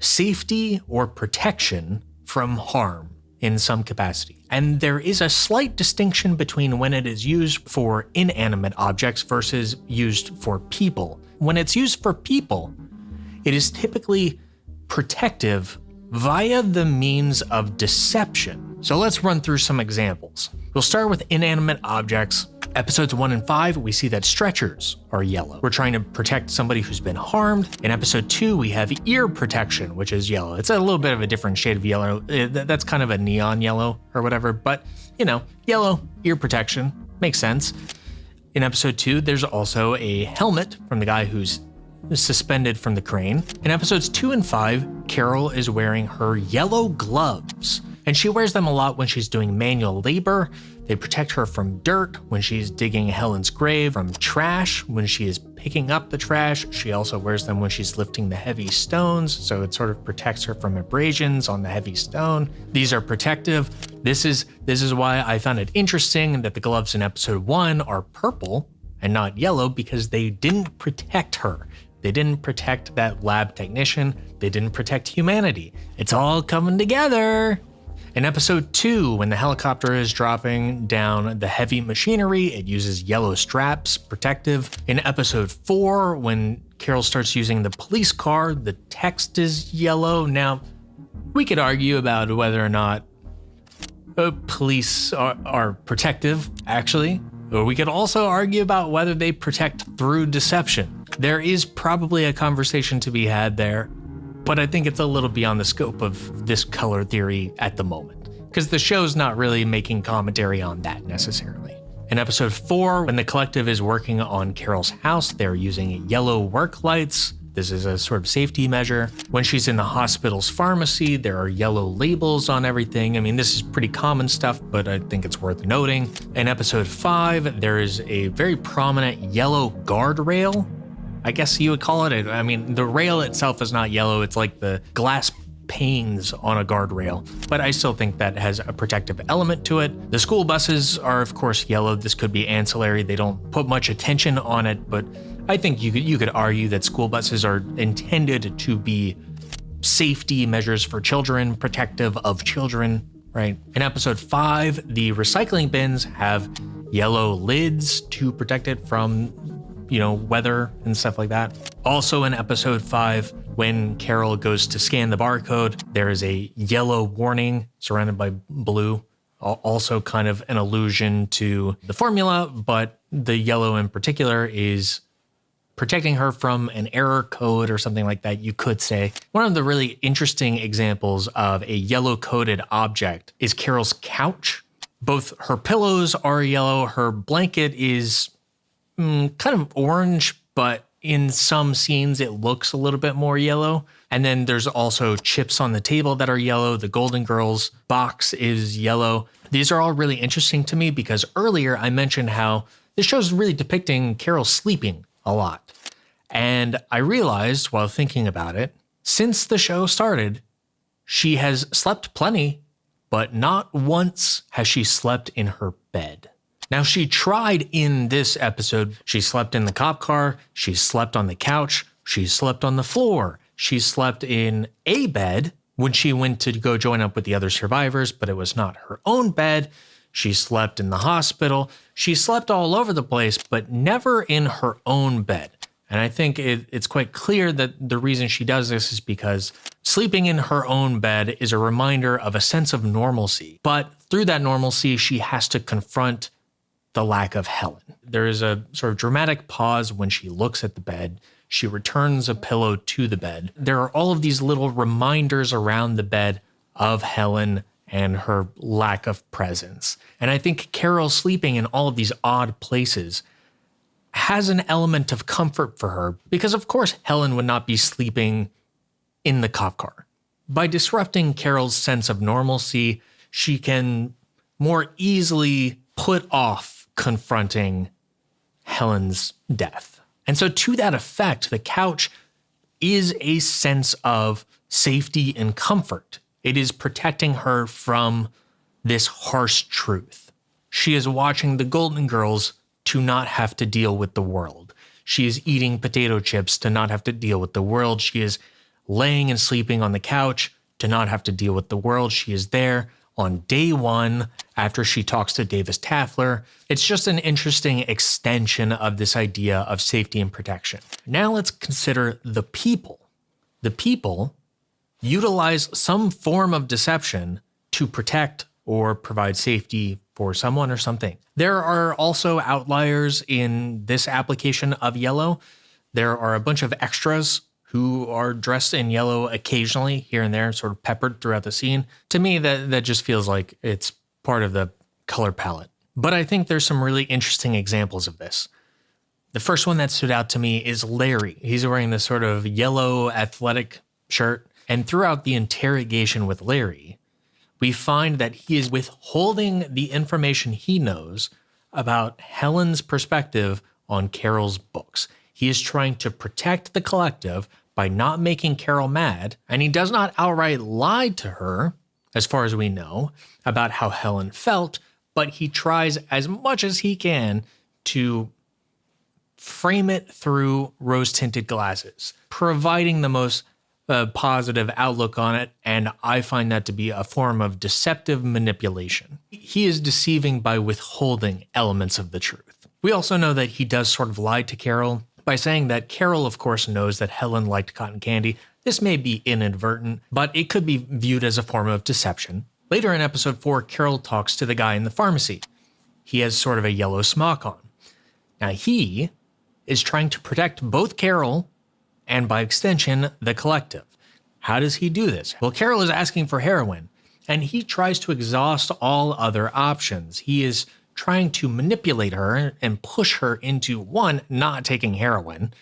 safety or protection from harm in some capacity. And there is a slight distinction between when it is used for inanimate objects versus used for people. When it's used for people, it is typically protective via the means of deception. So let's run through some examples. We'll start with inanimate objects. Episodes 1 and 5, we see that stretchers are yellow. We're trying to protect somebody who's been harmed. In episode 2, we have ear protection, which is yellow. It's a little bit of a different shade of yellow. That's kind of a neon yellow or whatever, but yellow, ear protection, makes sense. In episode 2, there's also a helmet from the guy who's suspended from the crane. In episodes 2 and 5, Carol is wearing her yellow gloves, and she wears them a lot when she's doing manual labor. They protect her from dirt when she's digging Helen's grave, from trash when she is picking up the trash. She also wears them when she's lifting the heavy stones, so it sort of protects her from abrasions on the heavy stone. These are protective. This is why I found it interesting that the gloves in episode 1 are purple and not yellow, because they didn't protect her. They didn't protect that lab technician. They didn't protect humanity. It's all coming together. In episode 2, when the helicopter is dropping down the heavy machinery, it uses yellow straps, protective. In episode 4, when Carol starts using the police car, the text is yellow. Now, we could argue about whether or not police are protective, actually. Or we could also argue about whether they protect through deception. There is probably a conversation to be had there, but I think it's a little beyond the scope of this color theory at the moment, because the show's not really making commentary on that necessarily. In episode 4, when the collective is working on Carol's house, they're using yellow work lights. This is a sort of safety measure. When she's in the hospital's pharmacy, there are yellow labels on everything. I mean, this is pretty common stuff, but I think it's worth noting. In episode 5, there is a very prominent yellow guardrail. I guess you would call it. I mean, the rail itself is not yellow. It's like the glass panes on a guardrail, but I still think that has a protective element to it. The school buses are, of course, yellow. This could be ancillary. They don't put much attention on it, but I think you could argue that school buses are intended to be safety measures for children, protective of children, right? In episode 5, the recycling bins have yellow lids to protect it from, weather and stuff like that. Also in episode 5, when Carol goes to scan the barcode, there is a yellow warning surrounded by blue. Also kind of an allusion to the formula, but the yellow in particular is protecting her from an error code or something like that, you could say. One of the really interesting examples of a yellow coded object is Carol's couch. Both her pillows are yellow. Her blanket is kind of orange, but in some scenes it looks a little bit more yellow. And then there's also chips on the table that are yellow. The Golden Girls box is yellow. These are all really interesting to me because earlier I mentioned how this show's really depicting Carol sleeping a lot. And I realized while thinking about it, since the show started, she has slept plenty, but not once has she slept in her bed. Now, she tried in this episode. She slept in the cop car. She slept on the couch. She slept on the floor. She slept in a bed when she went to go join up with the other survivors, but it was not her own bed. She slept in the hospital. She slept all over the place, but never in her own bed. And I think it's quite clear that the reason she does this is because sleeping in her own bed is a reminder of a sense of normalcy. But through that normalcy, she has to confront the lack of Helen. There is a sort of dramatic pause when she looks at the bed. She returns a pillow to the bed. There are all of these little reminders around the bed of Helen and her lack of presence. And I think Carol sleeping in all of these odd places has an element of comfort for her because, of course, Helen would not be sleeping in the cop car. By disrupting Carol's sense of normalcy, she can more easily put off confronting Helen's death. And so to that effect, the couch is a sense of safety and comfort. It is protecting her from this harsh truth. She is watching the Golden Girls to not have to deal with the world. She is eating potato chips to not have to deal with the world. She is laying and sleeping on the couch to not have to deal with the world. She is there on day one after she talks to Davis Taffler. It's just an interesting extension of this idea of safety and protection. Now let's consider the people. The people utilize some form of deception to protect or provide safety for someone or something. There are also outliers in this application of yellow. There are a bunch of extras who are dressed in yellow occasionally here and there, sort of peppered throughout the scene. To me, that just feels like it's part of the color palette. But I think there's some really interesting examples of this. The first one that stood out to me is Larry. He's wearing this sort of yellow athletic shirt. And throughout the interrogation with Larry, we find that he is withholding the information he knows about Helen's perspective on Carol's books. He is trying to protect the collective by not making Carol mad, and he does not outright lie to her, as far as we know, about how Helen felt, but he tries as much as he can to frame it through rose-tinted glasses, providing the most positive outlook on it, and I find that to be a form of deceptive manipulation. He is deceiving by withholding elements of the truth. We also know that he does sort of lie to Carol by saying that Carol, of course, knows that Helen liked cotton candy. This may be inadvertent, but it could be viewed as a form of deception. Later in episode 4, Carol talks to the guy in the pharmacy. He has sort of a yellow smock on. Now he is trying to protect both Carol and by extension, the collective. How does he do this? Well, Carol is asking for heroin, and he tries to exhaust all other options. He is trying to manipulate her and push her into, one, not taking heroin,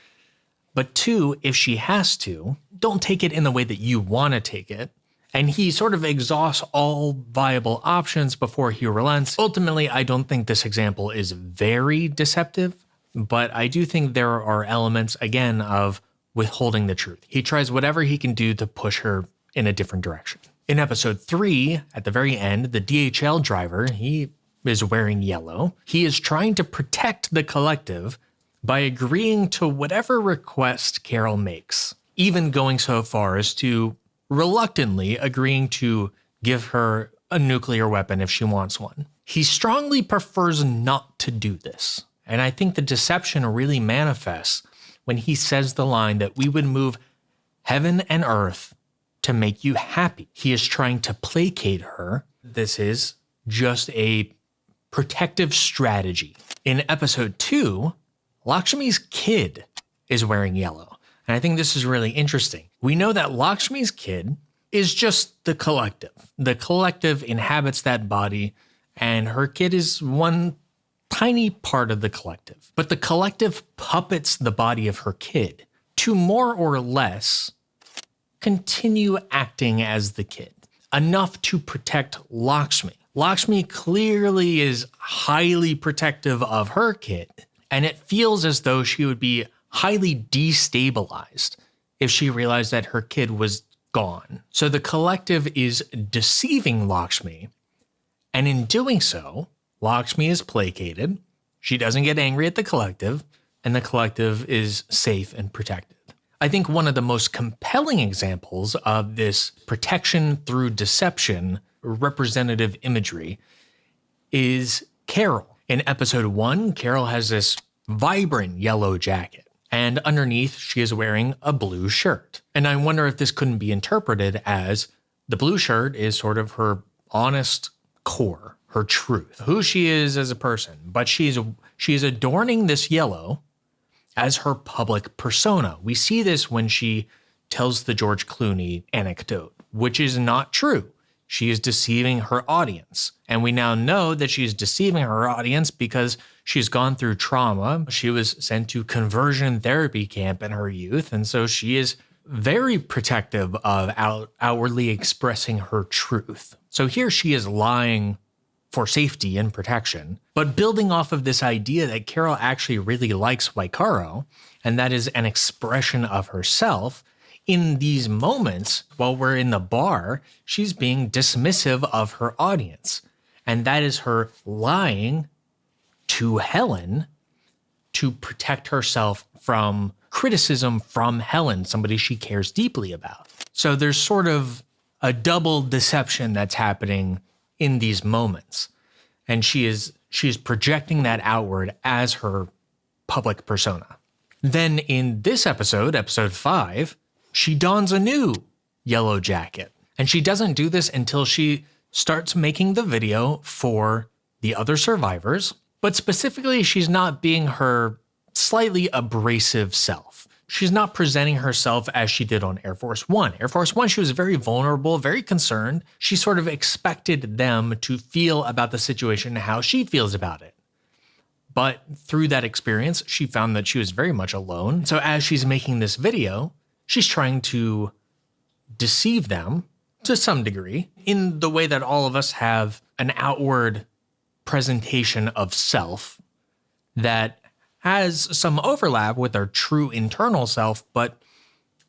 but two, if she has to, don't take it in the way that you want to take it. And he sort of exhausts all viable options before he relents. Ultimately, I don't think this example is very deceptive, but I do think there are elements, again, of withholding the truth. He tries whatever he can do to push her in a different direction. In episode 3, at the very end, the DHL driver, he is wearing yellow. He is trying to protect the collective by agreeing to whatever request Carol makes, even going so far as to reluctantly agreeing to give her a nuclear weapon if she wants one. He strongly prefers not to do this. And I think the deception really manifests when he says the line that we would move heaven and earth to make you happy. He is trying to placate her. This is just a protective strategy. In episode 2, Lakshmi's kid is wearing yellow. And I think this is really interesting. We know that Lakshmi's kid is just the collective. The collective inhabits that body, and her kid is one tiny part of the collective. But the collective puppets the body of her kid to more or less continue acting as the kid, enough to protect Lakshmi. Lakshmi clearly is highly protective of her kid, and it feels as though she would be highly destabilized if she realized that her kid was gone. So the collective is deceiving Lakshmi, and in doing so, Lakshmi is placated, she doesn't get angry at the collective, and the collective is safe and protected. I think one of the most compelling examples of this protection through deception representative imagery is Carol. In episode 1, Carol has this vibrant yellow jacket, and underneath she is wearing a blue shirt. And I wonder if this couldn't be interpreted as the blue shirt is sort of her honest core, her truth, who she is as a person, but she's adorning this yellow as her public persona. We see this when she tells the George Clooney anecdote, which is not true. She is deceiving her audience. And we now know that she's deceiving her audience because she's gone through trauma. She was sent to conversion therapy camp in her youth. And so she is very protective of outwardly expressing her truth. So here she is lying for safety and protection, but building off of this idea that Carol actually really likes wycaro, and that is an expression of herself. In these moments, while we're in the bar, she's being dismissive of her audience, and that is her lying to Helen to protect herself from criticism from Helen, somebody she cares deeply about. So there's sort of a double deception that's happening in these moments. And she's projecting that outward as her public persona. Then in this episode, episode 5, she dons a new yellow jacket. And she doesn't do this until she starts making the video for the other survivors. But specifically, she's not being her slightly abrasive self. She's not presenting herself as she did on Air Force One. Air Force One, she was very vulnerable, very concerned. She sort of expected them to feel about the situation how she feels about it. But through that experience, she found that she was very much alone. So as she's making this video, she's trying to deceive them to some degree in the way that all of us have an outward presentation of self that has some overlap with our true internal self, but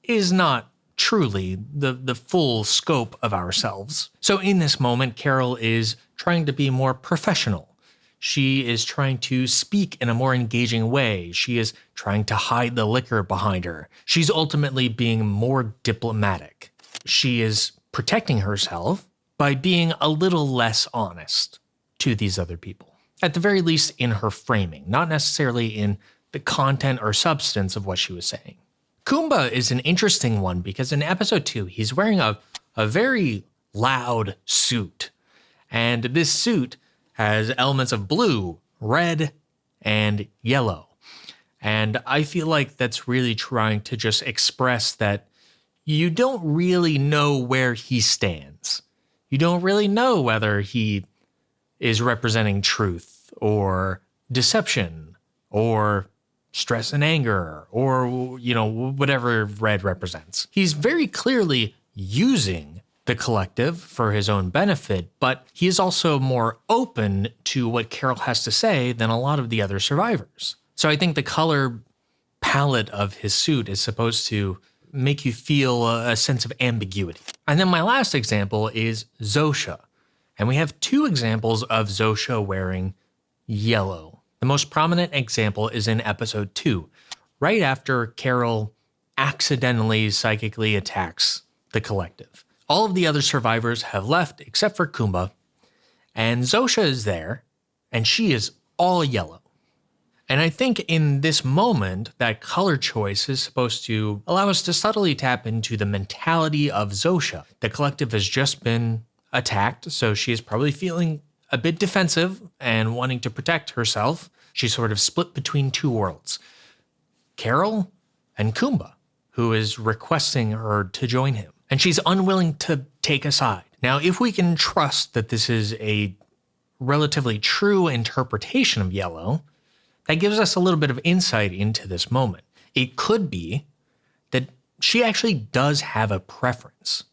is not truly the full scope of ourselves. So in this moment, Carol is trying to be more professional. She is trying to speak in a more engaging way. She is trying to hide the liquor behind her. She's ultimately being more diplomatic. She is protecting herself by being a little less honest to these other people. At the very least in her framing, not necessarily in the content or substance of what she was saying. Kumba is an interesting one because in episode 2, he's wearing a very loud suit. And this suit has elements of blue, red, and yellow. And I feel like that's really trying to just express that you don't really know where he stands. You don't really know whether he is representing truth or deception or stress and anger or, whatever red represents. He's very clearly using the collective for his own benefit, but he is also more open to what Carol has to say than a lot of the other survivors. So I think the color palette of his suit is supposed to make you feel a sense of ambiguity. And then my last example is Zosha. And we have two examples of Zosha wearing yellow. The most prominent example is in episode 2, right after Carol accidentally psychically attacks the collective. All of the other survivors have left except for Kumba, and Zosha is there, and she is all yellow. And I think in this moment, that color choice is supposed to allow us to subtly tap into the mentality of Zosha. The collective has just been attacked, so she is probably feeling a bit defensive and wanting to protect herself. She's sort of split between two worlds, Carol and Kumba, who is requesting her to join him. And she's unwilling to take a side. Now, if we can trust that this is a relatively true interpretation of yellow, that gives us a little bit of insight into this moment. It could be that she actually does have a preference,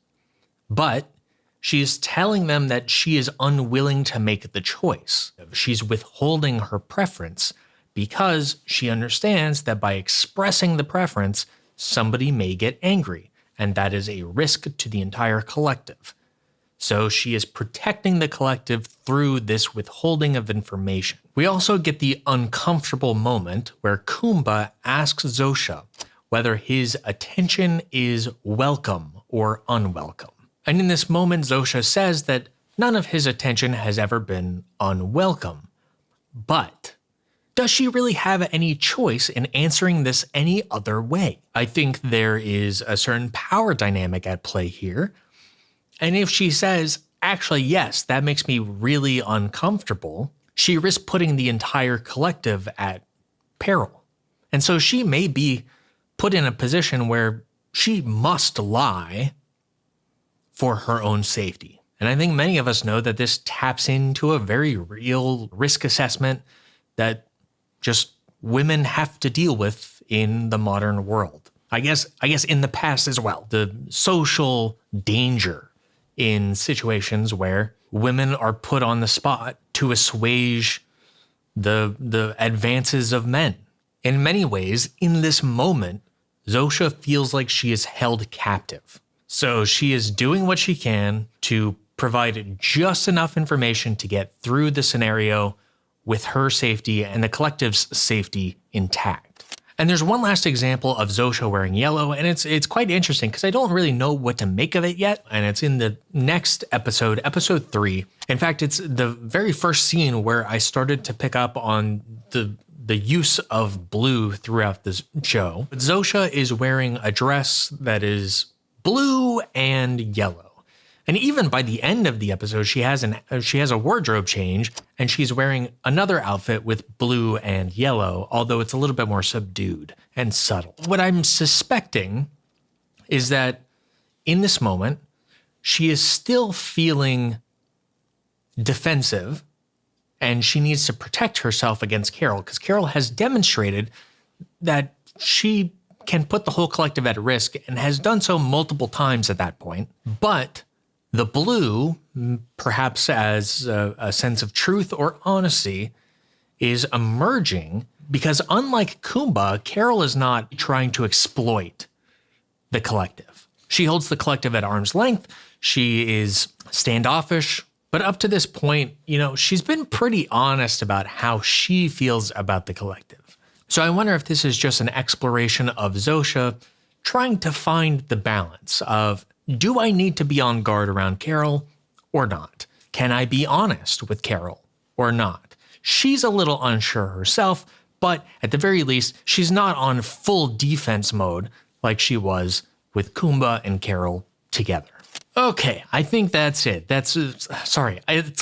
but she is telling them that she is unwilling to make the choice. She's withholding her preference because she understands that by expressing the preference, somebody may get angry, and that is a risk to the entire collective. So she is protecting the collective through this withholding of information. We also get the uncomfortable moment where Kumba asks Zosha whether his attention is welcome or unwelcome. And in this moment, Zosha says that none of his attention has ever been unwelcome. But does she really have any choice in answering this any other way? I think there is a certain power dynamic at play here. And if she says, actually, yes, that makes me really uncomfortable, she risks putting the entire collective at peril. And so she may be put in a position where she must lie for her own safety. And I think many of us know that this taps into a very real risk assessment that just women have to deal with in the modern world. I guess in the past as well, the social danger in situations where women are put on the spot to assuage the advances of men. In many ways, in this moment, Zosha feels like she is held captive. So she is doing what she can to provide just enough information to get through the scenario with her safety and the collective's safety intact. And there's one last example of Zosha wearing yellow, and it's quite interesting because I don't really know what to make of it yet, and it's in the next episode, episode 3. In fact, it's the very first scene where I started to pick up on the use of blue throughout this show. Zosha is wearing a dress that is blue and yellow. And even by the end of the episode, she has a wardrobe change, and she's wearing another outfit with blue and yellow, although it's a little bit more subdued and subtle. What I'm suspecting is that in this moment, she is still feeling defensive, and she needs to protect herself against Carol, because Carol has demonstrated that she can put the whole collective at risk and has done so multiple times at that point. But the blue, perhaps as a sense of truth or honesty, is emerging because unlike Kumba, Carol is not trying to exploit the collective. She holds the collective at arm's length. She is standoffish. But up to this point, she's been pretty honest about how she feels about the collective. So I wonder if this is just an exploration of Zosha trying to find the balance of, do I need to be on guard around Carol or not? Can I be honest with Carol or not? She's a little unsure herself, but at the very least, she's not on full defense mode like she was with Kumba and Carol together. Okay, I think that's it. It's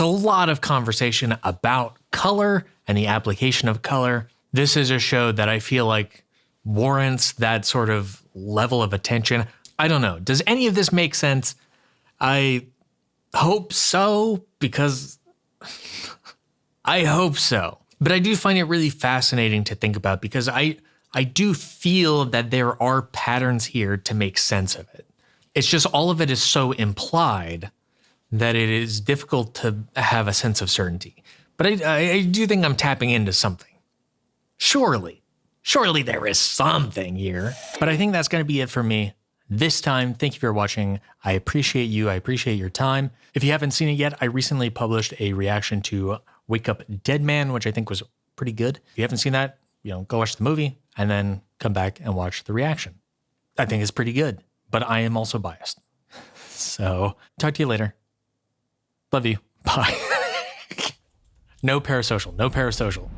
a lot of conversation about color and the application of color. This is a show that I feel like warrants that sort of level of attention. I don't know. Does any of this make sense? I hope so, because I hope so. But I do find it really fascinating to think about, because I do feel that there are patterns here to make sense of it. It's just all of it is so implied that it is difficult to have a sense of certainty. But I do think I'm tapping into something. Surely there is something here. But I think that's going to be it for me this time. Thank you for watching. I appreciate you. I appreciate your time. If you haven't seen it yet, I recently published a reaction to Wake Up Dead Man, which I think was pretty good. If you haven't seen that, go watch the movie and then come back and watch the reaction. I think it's pretty good, but I am also biased. So talk to you later. Love you. Bye. No parasocial.